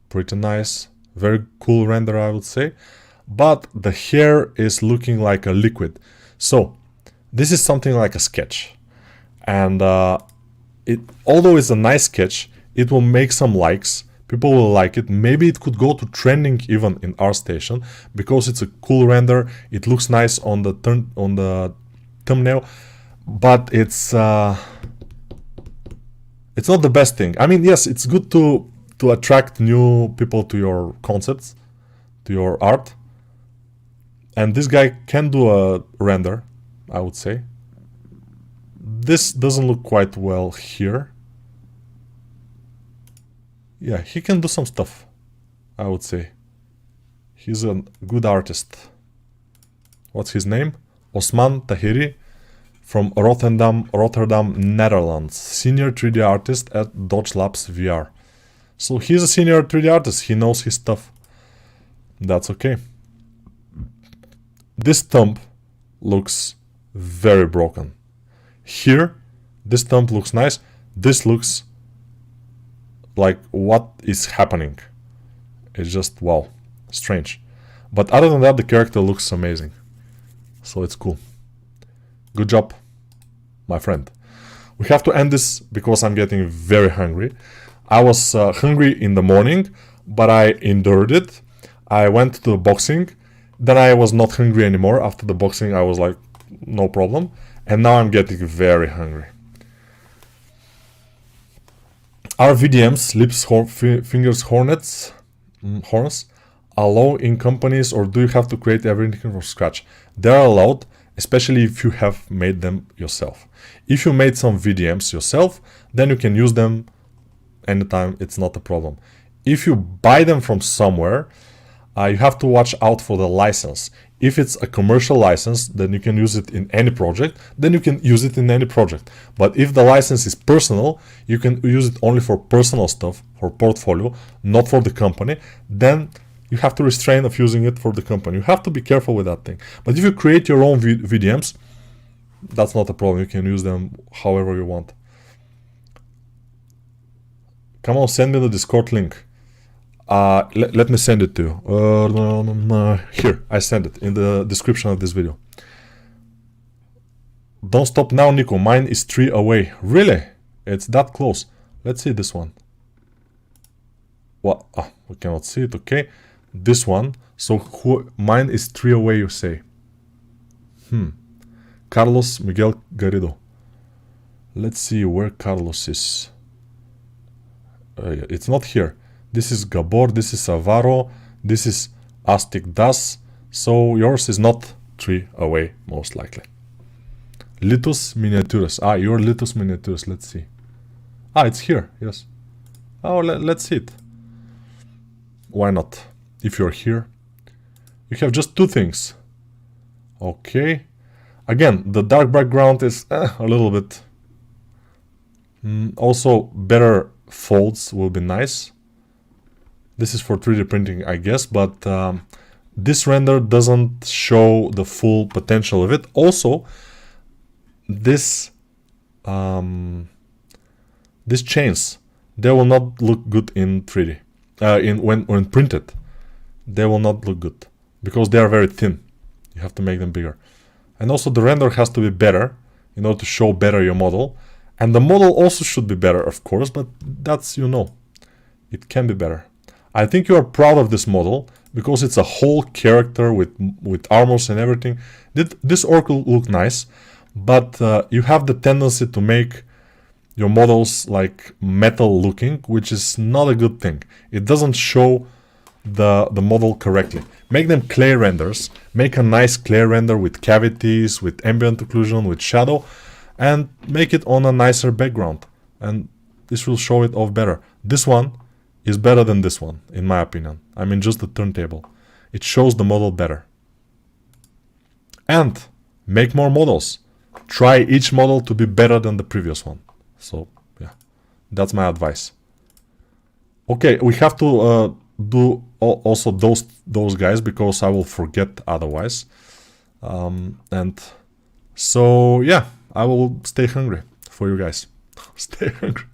pretty nice, very cool render, I would say. But the hair is looking like a liquid. So this is something like a sketch, and although it's a nice sketch, it will make some likes. People will like it. Maybe it could go to trending even in Artstation because it's a cool render. It looks nice on the thumbnail, but it's not the best thing. I mean, yes, it's good to attract new people to your concepts, to your art. And this guy can do a render, I would say. This doesn't look quite well here. Yeah, he can do some stuff, I would say. He's a good artist. What's his name? Osman Tahiri from Rotterdam, Netherlands. Senior 3D artist at Dodge Labs VR. So he's a senior 3D artist. He knows his stuff. That's okay. This thumb looks very broken. Here, this thumb looks nice. This looks like what is happening. It's just, wow, strange. But other than that, the character looks amazing. So it's cool. Good job. my friend. We have to end this because I'm getting very hungry. I was hungry in the morning, but I endured it. I went to the boxing. Then I was not hungry anymore. After the boxing, I was like, no problem. And now I'm getting very hungry. Are VDMs, lips, fingers, horns, allowed in companies, or do you have to create everything from scratch? They're allowed, especially if you have made them yourself. If you made some VDMs yourself, then you can use them anytime, it's not a problem. If you buy them from somewhere, you have to watch out for the license. If it's a commercial license, then you can use it in any project, then you can use it in any project. But if the license is personal, you can use it only for personal stuff, for portfolio, not for the company, then you have to restrain of using it for the company. You have to be careful with that thing. But if you create your own VDMs, that's not a problem. You can use them however you want. Come on, send me the Discord link. Let me send it to you. Here, I send it in the description of this video. Don't stop now, Nico. Mine is 3 away. Really? It's that close. Let's see this one. What? Oh, we cannot see it. Okay. This one. So mine is 3 away, you say? Carlos Miguel Garrido. Let's see where Carlos is. It's not here. This is Gabor, this is Avaro, this is Aztic Das. So yours is not 3 away, most likely. Litus Miniatures. Your Litus Miniatures. Let's see. It's here. Yes. Oh, let's see it. Why not? If you're here, you have just 2 things. Okay. Again, the dark background is a little bit. Also, better folds will be nice. This is for 3D printing, I guess, but this render doesn't show the full potential of it. Also, these chains, they will not look good in 3D. When printed, they will not look good because they are very thin. You have to make them bigger. And also the render has to be better in order to show better your model. And the model also should be better, of course, but that's, it can be better. I think you are proud of this model because it's a whole character with armors and everything. This orc will look nice, but you have the tendency to make your models like metal looking, which is not a good thing. It doesn't show the model correctly. Make them clay renders. Make a nice clay render with cavities, with ambient occlusion, with shadow, and make it on a nicer background. And this will show it off better. This one is better than this one, in my opinion. I mean, just the turntable. It shows the model better. And make more models. Try each model to be better than the previous one. So, yeah, that's my advice. Okay, we have to do also those guys because I will forget otherwise. And so, yeah, I will stay hungry for you guys. Stay hungry.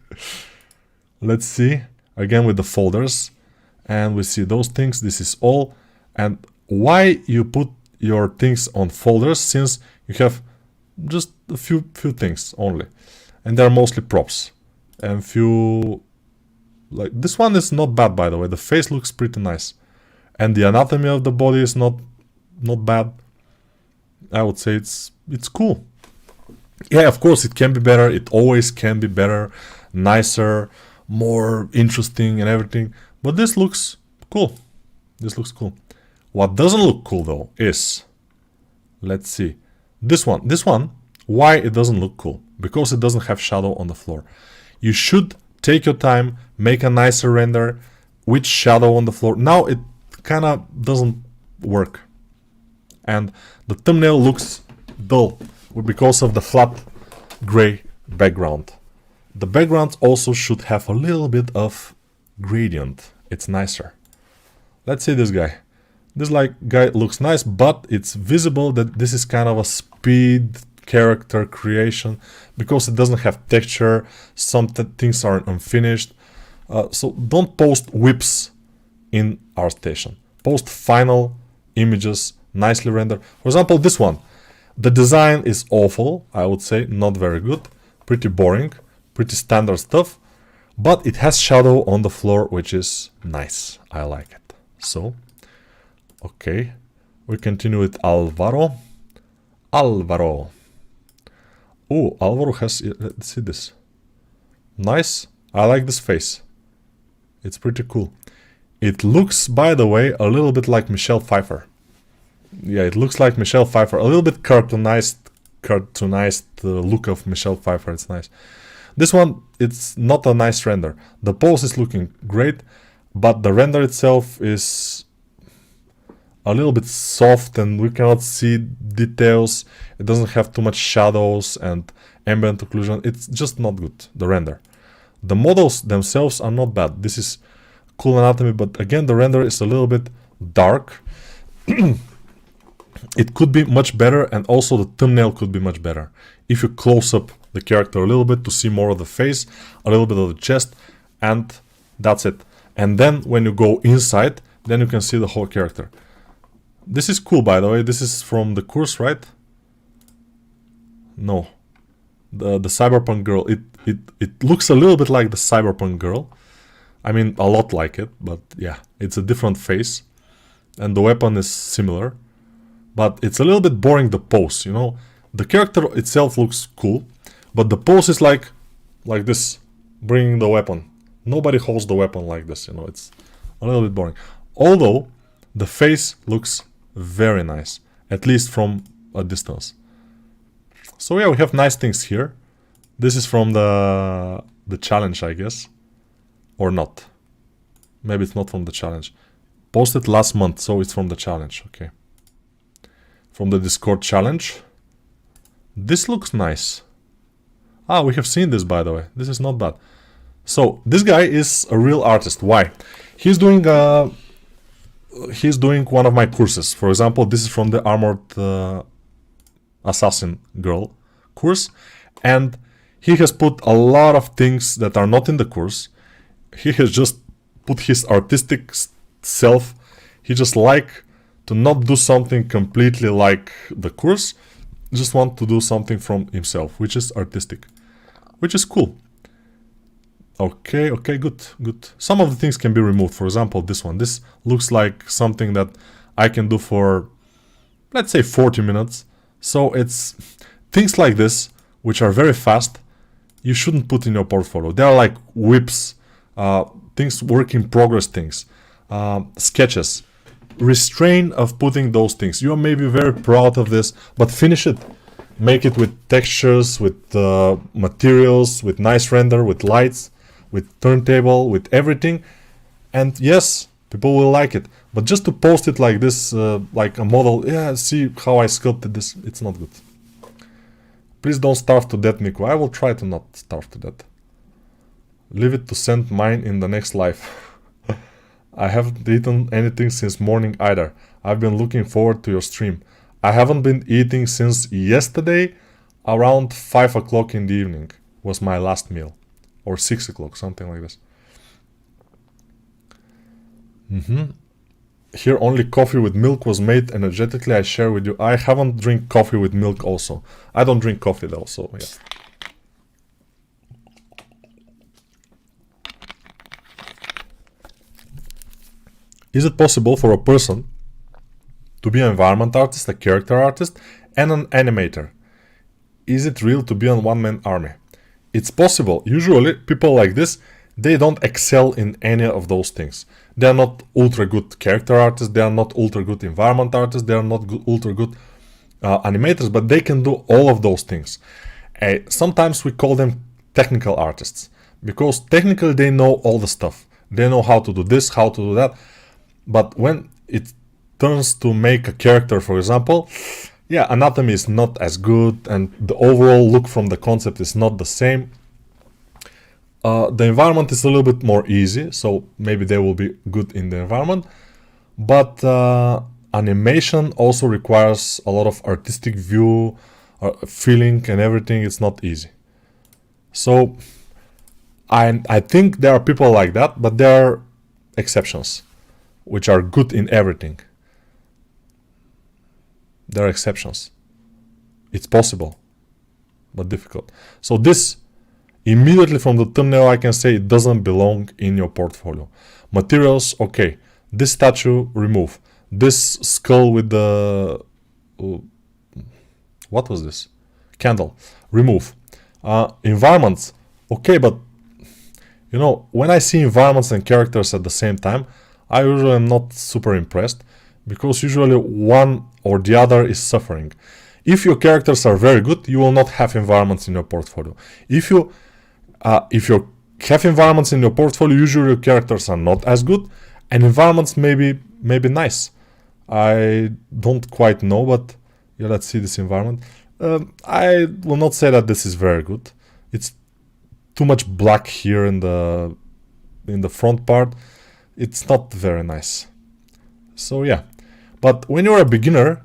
Let's see. Again with the folders, and we see those things. This is all. And why you put your things on folders, since you have just a few things only, and they're mostly props and few, like this one is not bad, by the way. The face looks pretty nice, and the anatomy of the body is not bad. I would say it's cool. Yeah, of course it can be better. It always can be better, nicer, more interesting and everything, but this looks cool. This looks cool. What doesn't look cool though is, let's see, this one. Why it doesn't look cool? Because it doesn't have shadow on the floor. You should take your time, make a nicer render with shadow on the floor. Now it kind of doesn't work, and the thumbnail looks dull because of the flat gray background. The background also should have a little bit of gradient. It's nicer. Let's see this guy. This guy looks nice, but it's visible that this is kind of a speed character creation because it doesn't have texture. Some things are unfinished. So don't post whips in Artstation. Post final images, nicely rendered. For example, this one. The design is awful, I would say, not very good, pretty boring, pretty standard stuff, but it has shadow on the floor, which is nice. I like it. So, okay, we continue with Alvaro. Alvaro. Oh, Alvaro has, let's see this. Nice. I like this face. It's pretty cool. It looks, by the way, a little bit like Michelle Pfeiffer. Yeah, it looks like Michelle Pfeiffer. A little bit cartoonized look of Michelle Pfeiffer. It's nice. This one, it's not a nice render. The pose is looking great, but the render itself is a little bit soft and we cannot see details. It doesn't have too much shadows and ambient occlusion. It's just not good, the render. The models themselves are not bad. This is cool anatomy, but again, the render is a little bit dark. It could be much better, and also the thumbnail could be much better. If you close up the character a little bit to see more of the face, a little bit of the chest, and that's it. And then when you go inside, then you can see the whole character. This is cool, by the way. This is from the course, right? No. The cyberpunk girl. It looks a little bit like the cyberpunk girl. I mean, a lot like it, but yeah, it's a different face. And the weapon is similar. But it's a little bit boring, the pose, you know. The character itself looks cool, but the pose is like this, bringing the weapon. Nobody holds the weapon like this, you know. It's a little bit boring. Although, the face looks very nice, at least from a distance. So yeah, we have nice things here. This is from the challenge, I guess. Or not. Maybe it's not from the challenge. Posted last month, so it's from the challenge, okay. From the Discord challenge. This looks nice. Ah, we have seen this, by the way. This is not bad. So, this guy is a real artist. Why? He's doing one of my courses. For example, this is from the Armored Assassin Girl course. And he has put a lot of things that are not in the course. He has just put his artistic self. He just like to not do something completely like the course, just want to do something from himself, which is artistic, which is cool. Okay, good. Some of the things can be removed. For example, this one. This looks like something that I can do for, let's say, 40 minutes. So it's things like this, which are very fast, you shouldn't put in your portfolio. They are like whips, things, work in progress things, sketches. Restrain of putting those things. You are maybe very proud of this, but finish it. Make it with textures, with materials, with nice render, with lights, with turntable, with everything. And yes, people will like it. But just to post it like this, like a model, yeah, see how I sculpted this, it's not good. Please don't starve to death, Nico. I will try to not starve to death. Leave it to send mine in the next life. I haven't eaten anything since morning either. I've been looking forward to your stream. I haven't been eating since yesterday, around 5 o'clock in the evening was my last meal. Or 6 o'clock, something like this. Here only coffee with milk was made energetically. I share with you. I haven't drink coffee with milk also. I don't drink coffee though, so yeah. Is it possible for a person to be an environment artist, a character artist, and an animator? Is it real to be a one-man army? It's possible. Usually, people like this, they don't excel in any of those things. They are not ultra good character artists, they are not ultra good environment artists, they are not ultra good animators, but they can do all of those things. Sometimes we call them technical artists, because technically they know all the stuff. They know how to do this, how to do that. But when it turns to make a character, for example, yeah, anatomy is not as good and the overall look from the concept is not the same. The environment is a little bit more easy, so maybe they will be good in the environment. But animation also requires a lot of artistic view, feeling and everything. It's not easy. So I think there are people like that, but there are exceptions, which are good in everything. There are exceptions. It's possible, but difficult. So this, immediately from the thumbnail, I can say it doesn't belong in your portfolio. Materials, okay. This statue, remove. This skull with the... what was this? Candle, remove. Environments, okay, but you know, when I see environments and characters at the same time, I usually am not super impressed, because usually one or the other is suffering. If your characters are very good, you will not have environments in your portfolio. If you have environments in your portfolio, usually your characters are not as good, and environments may be nice. I don't quite know, but yeah, let's see this environment. I will not say that this is very good. It's too much black here in the front part. It's not very nice. So yeah, but when you're a beginner,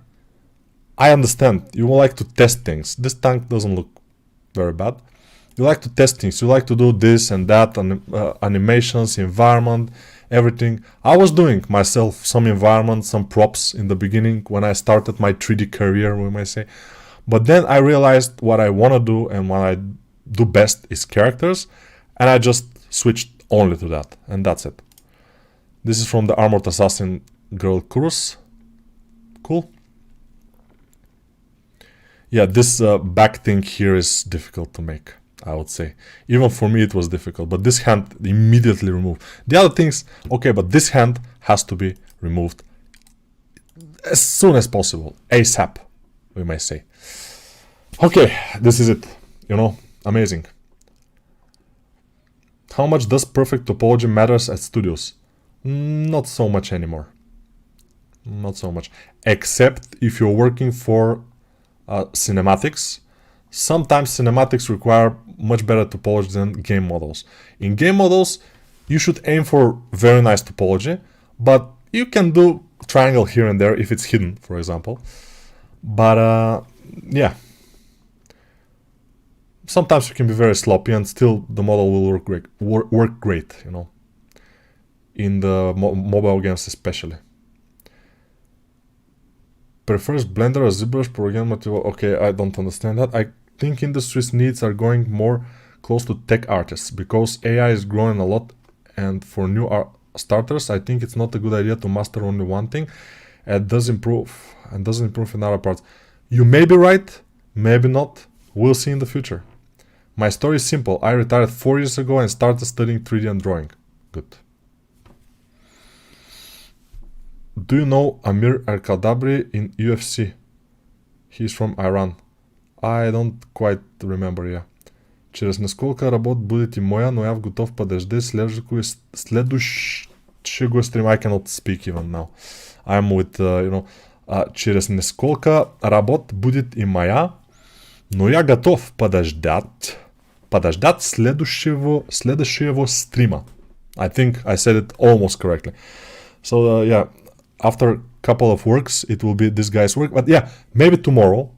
I understand you will like to test things. This tank doesn't look very bad. You like to test things. You like to do this and that, animations, environment, everything. I was doing myself some environment, some props in the beginning when I started my 3D career, we might say. But then I realized what I want to do and what I do best is characters, and I just switched only to that, and that's it. This is from the Armored Assassin girl Kurus. Cool. Yeah, this back thing here is difficult to make, I would say. Even for me it was difficult, but this hand immediately removed. The other things, okay, but this hand has to be removed as soon as possible, ASAP, we may say. Okay, this is it, you know, amazing. How much does perfect topology matters at studios? Not so much anymore. Not so much, except if you're working for cinematics. Sometimes cinematics require much better topology than game models. In game models, you should aim for very nice topology, but you can do triangle here and there if it's hidden, for example. But yeah, sometimes you can be very sloppy and still the model will work great, you know, in the mobile games especially. Prefers Blender or ZBrush program material? Okay, I don't understand that. I think industry's needs are going more close to tech artists because AI is growing a lot, and for new starters, I think it's not a good idea to master only one thing. It does improve and doesn't improve in other parts. You may be right, maybe not. We'll see in the future. My story is simple. I retired 4 years ago and started studying 3D and drawing. Good. Do you know Amir Al-Kadabri in UFC? He's from Iran. I don't quite remember, yeah. Через несколько работ будет и моя, но я в готов подожди следующего стрима. I cannot speak even now. I'm with, you know, через несколько работ будет и моя, но я готов подождать следующего стрима. I think I said it almost correctly. So, yeah. After a couple of works, it will be this guy's work. But yeah, maybe tomorrow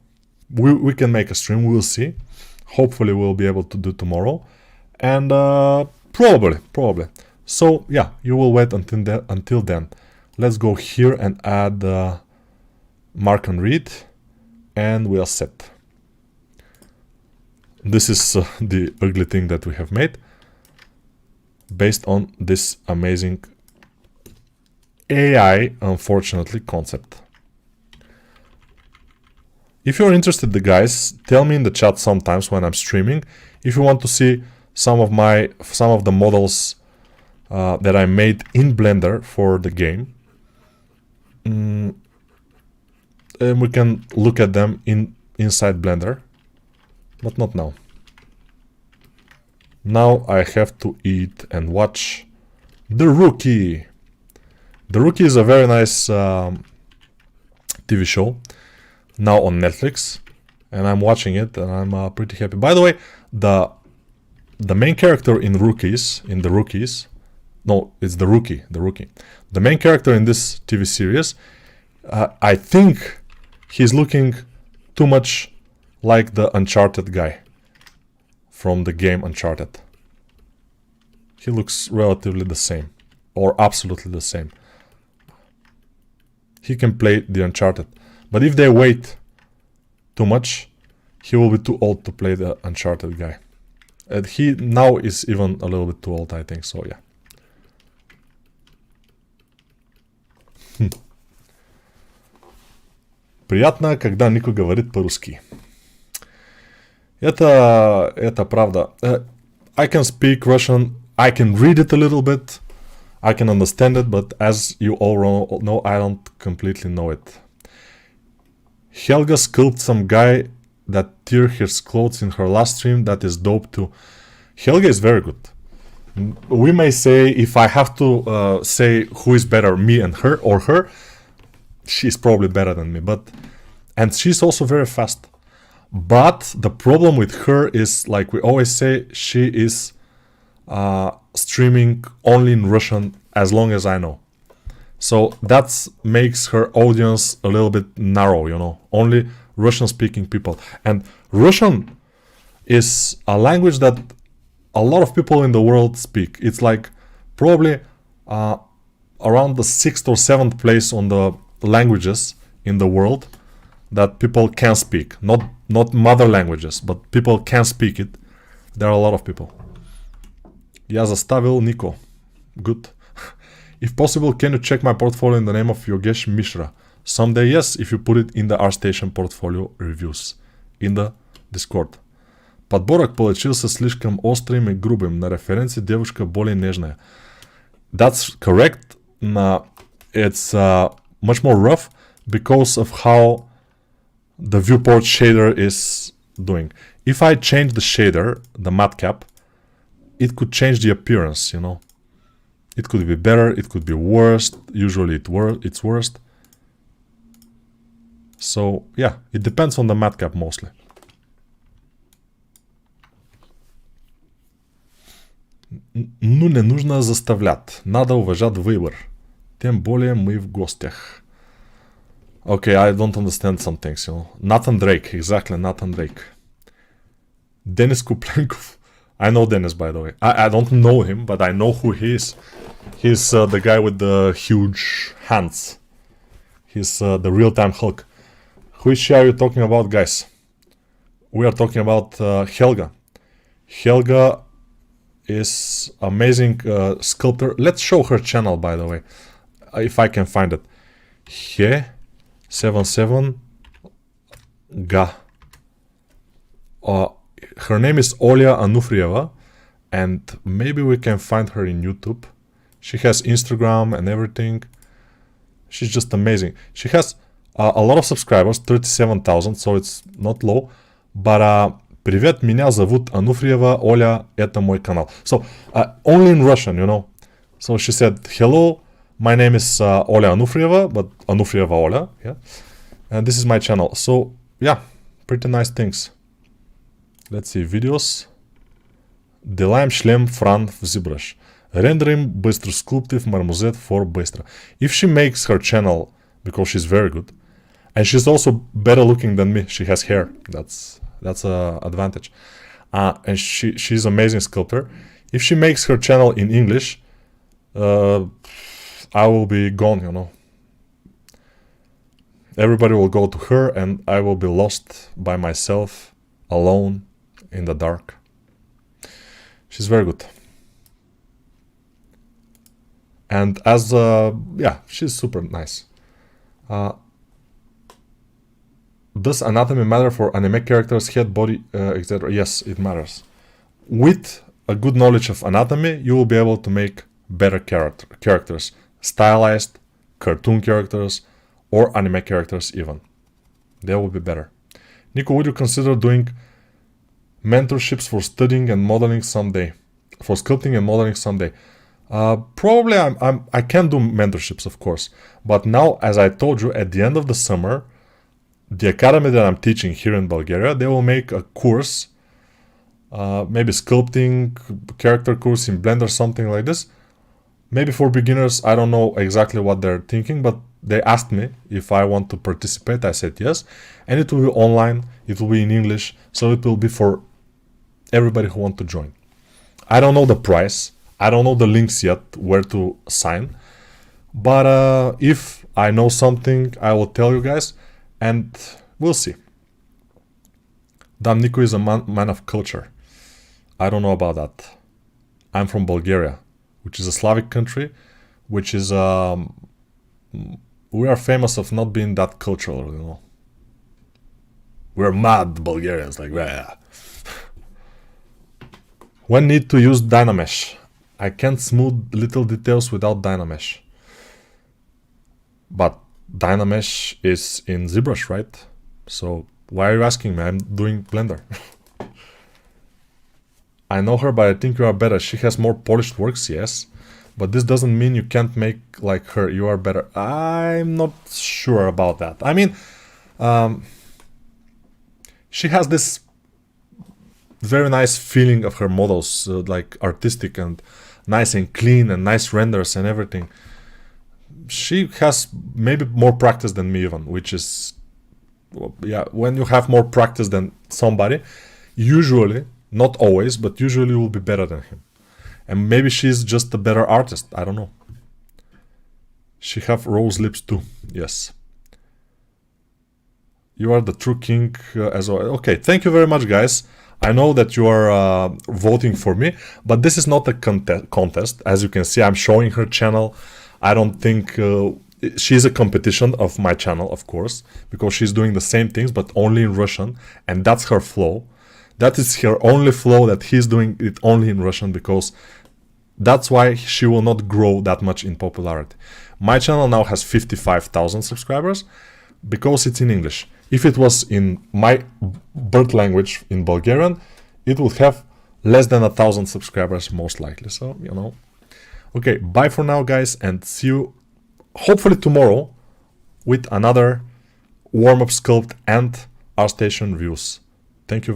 we can make a stream. We'll see. Hopefully we'll be able to do tomorrow. And probably. So yeah, you will wait until then. Let's go here and add mark and read. And we are set. This is the ugly thing that we have made. Based on this amazing AI, unfortunately, concept. If you're interested, guys, tell me in the chat sometimes when I'm streaming if you want to see some of the models that I made in Blender for the game, and we can look at them inside Blender, but not now. Now I have to eat and watch The Rookie. The Rookie is a very nice TV show now on Netflix, and I'm watching it and I'm pretty happy. By the way, the main character in The Rookie. The main character in this TV series, I think he's looking too much like the Uncharted guy from the game Uncharted. He looks relatively the same, or absolutely the same. He can play the Uncharted. But if they wait too much, he will be too old to play the Uncharted guy. And he now is even a little bit too old, I think, so yeah. Приятно, когда Нико говорит по-русски. Это правда. I can speak Russian, I can read it a little bit, I can understand it, but as you all know, I don't completely know it. Helga sculpted some guy that tear his clothes in her last stream. That is dope too. Helga is very good. We may say, if I have to say who is better, me and her, or her, she's probably better than me, and she's also very fast. But the problem with her is, like we always say, she is streaming only in Russian as long as I know. So that makes her audience a little bit narrow, you know, only Russian speaking people. And Russian is a language that a lot of people in the world speak. It's like probably around the 6th or 7th place on the languages in the world that people can speak. Not mother languages, but people can speak it. There are a lot of people. Я заставил Nico. Good. If possible, can you check my portfolio in the name of Yogesh Mishra? Someday, yes, if you put it in the Artstation portfolio reviews. In the Discord. Подборок получился слишком острым и грубым. На референции девушка более нежная. That's correct. It's much more rough because of how the viewport shader is doing. If I change the shader, the matte cap, it could change the appearance, you know. It could be better, it could be worse. Usually it's worst. So yeah, it depends on the matte cap mostly. Ну не нужно заставлять, надо уважать выбор. Тем более мы в гостях. Okay, I don't understand some things, you know. Nathan Drake, exactly, Nathan Drake. Denis Kuplenkov. I know Dennis, by the way. I don't know him, but I know who he is. He's the guy with the huge hands. He's the real-time Hulk. Which are you talking about, guys? We are talking about Helga. Helga is amazing sculptor. Let's show her channel, by the way, if I can find it. He77 Ga. Her name is Olya Anufrieva, and maybe we can find her in YouTube. She has Instagram and everything. She's just amazing. She has a lot of subscribers, 37,000, so it's not low. But привет, меня зовут Ануфриева Оля, это мой канал. So only in Russian, you know. So she said, hello, my name is Oля Anufrieva, but Anufrieva Oля, yeah. And this is my channel. So yeah, pretty nice things. Let's see, videos. Делаем шлем Фран в ZBrush. Rendering быстро sculptive Marmoset for быстро. If she makes her channel, because she's very good, and she's also better looking than me, she has hair. That's a advantage. And she's amazing sculptor. If she makes her channel in English, I will be gone, you know. Everybody will go to her, and I will be lost by myself, alone, in the dark. She's very good. And as, yeah, she's super nice. Does anatomy matter for anime characters, head, body, etc.? Yes, it matters. With a good knowledge of anatomy, you will be able to make better characters. Stylized, cartoon characters, or anime characters even. They will be better. Nico, would you consider doing mentorships for studying and modeling someday? For sculpting and modeling someday? Probably I can do mentorships, of course. But now, as I told you, at the end of the summer, the academy that I'm teaching here in Bulgaria, they will make a course, maybe sculpting, character course in Blender, something like this. Maybe for beginners, I don't know exactly what they're thinking, but they asked me if I want to participate. I said yes. And it will be online, it will be in English, so it will be for everybody who wants to join. I don't know the price, I don't know the links yet, where to sign. But if I know something, I will tell you guys, and we'll see. Damn, Nico is a man of culture. I don't know about that. I'm from Bulgaria, which is a Slavic country, which is we are famous of not being that cultural, you know. We're mad Bulgarians, like, yeah. When need to use Dynamesh? I can't smooth little details without Dynamesh. But Dynamesh is in ZBrush, right? So why are you asking me? I'm doing Blender. I know her, but I think you are better. She has more polished works, yes. But this doesn't mean you can't make like her. You are better. I'm not sure about that. I mean, she has this very nice feeling of her models, like artistic and nice and clean and nice renders and everything. She has maybe more practice than me even, which is, yeah, when you have more practice than somebody, usually, not always, but usually you will be better than him. And maybe she's just a better artist, I don't know. She have rose lips too, yes. You are the true king as well. Okay, thank you very much, guys. I know that you are voting for me, but this is not a contest. As you can see, I'm showing her channel. I don't think she's a competition of my channel, of course, because she's doing the same things, but only in Russian, and that's her flow. That is her only flow, that he's doing it only in Russian, because that's why she will not grow that much in popularity. My channel now has 55,000 subscribers because it's in English. If it was in my birth language, in Bulgarian, it would have less than 1,000 subscribers most likely. So, you know. Okay, bye for now, guys, and see you hopefully tomorrow with another warm-up sculpt and Artstation reviews. Thank you very much.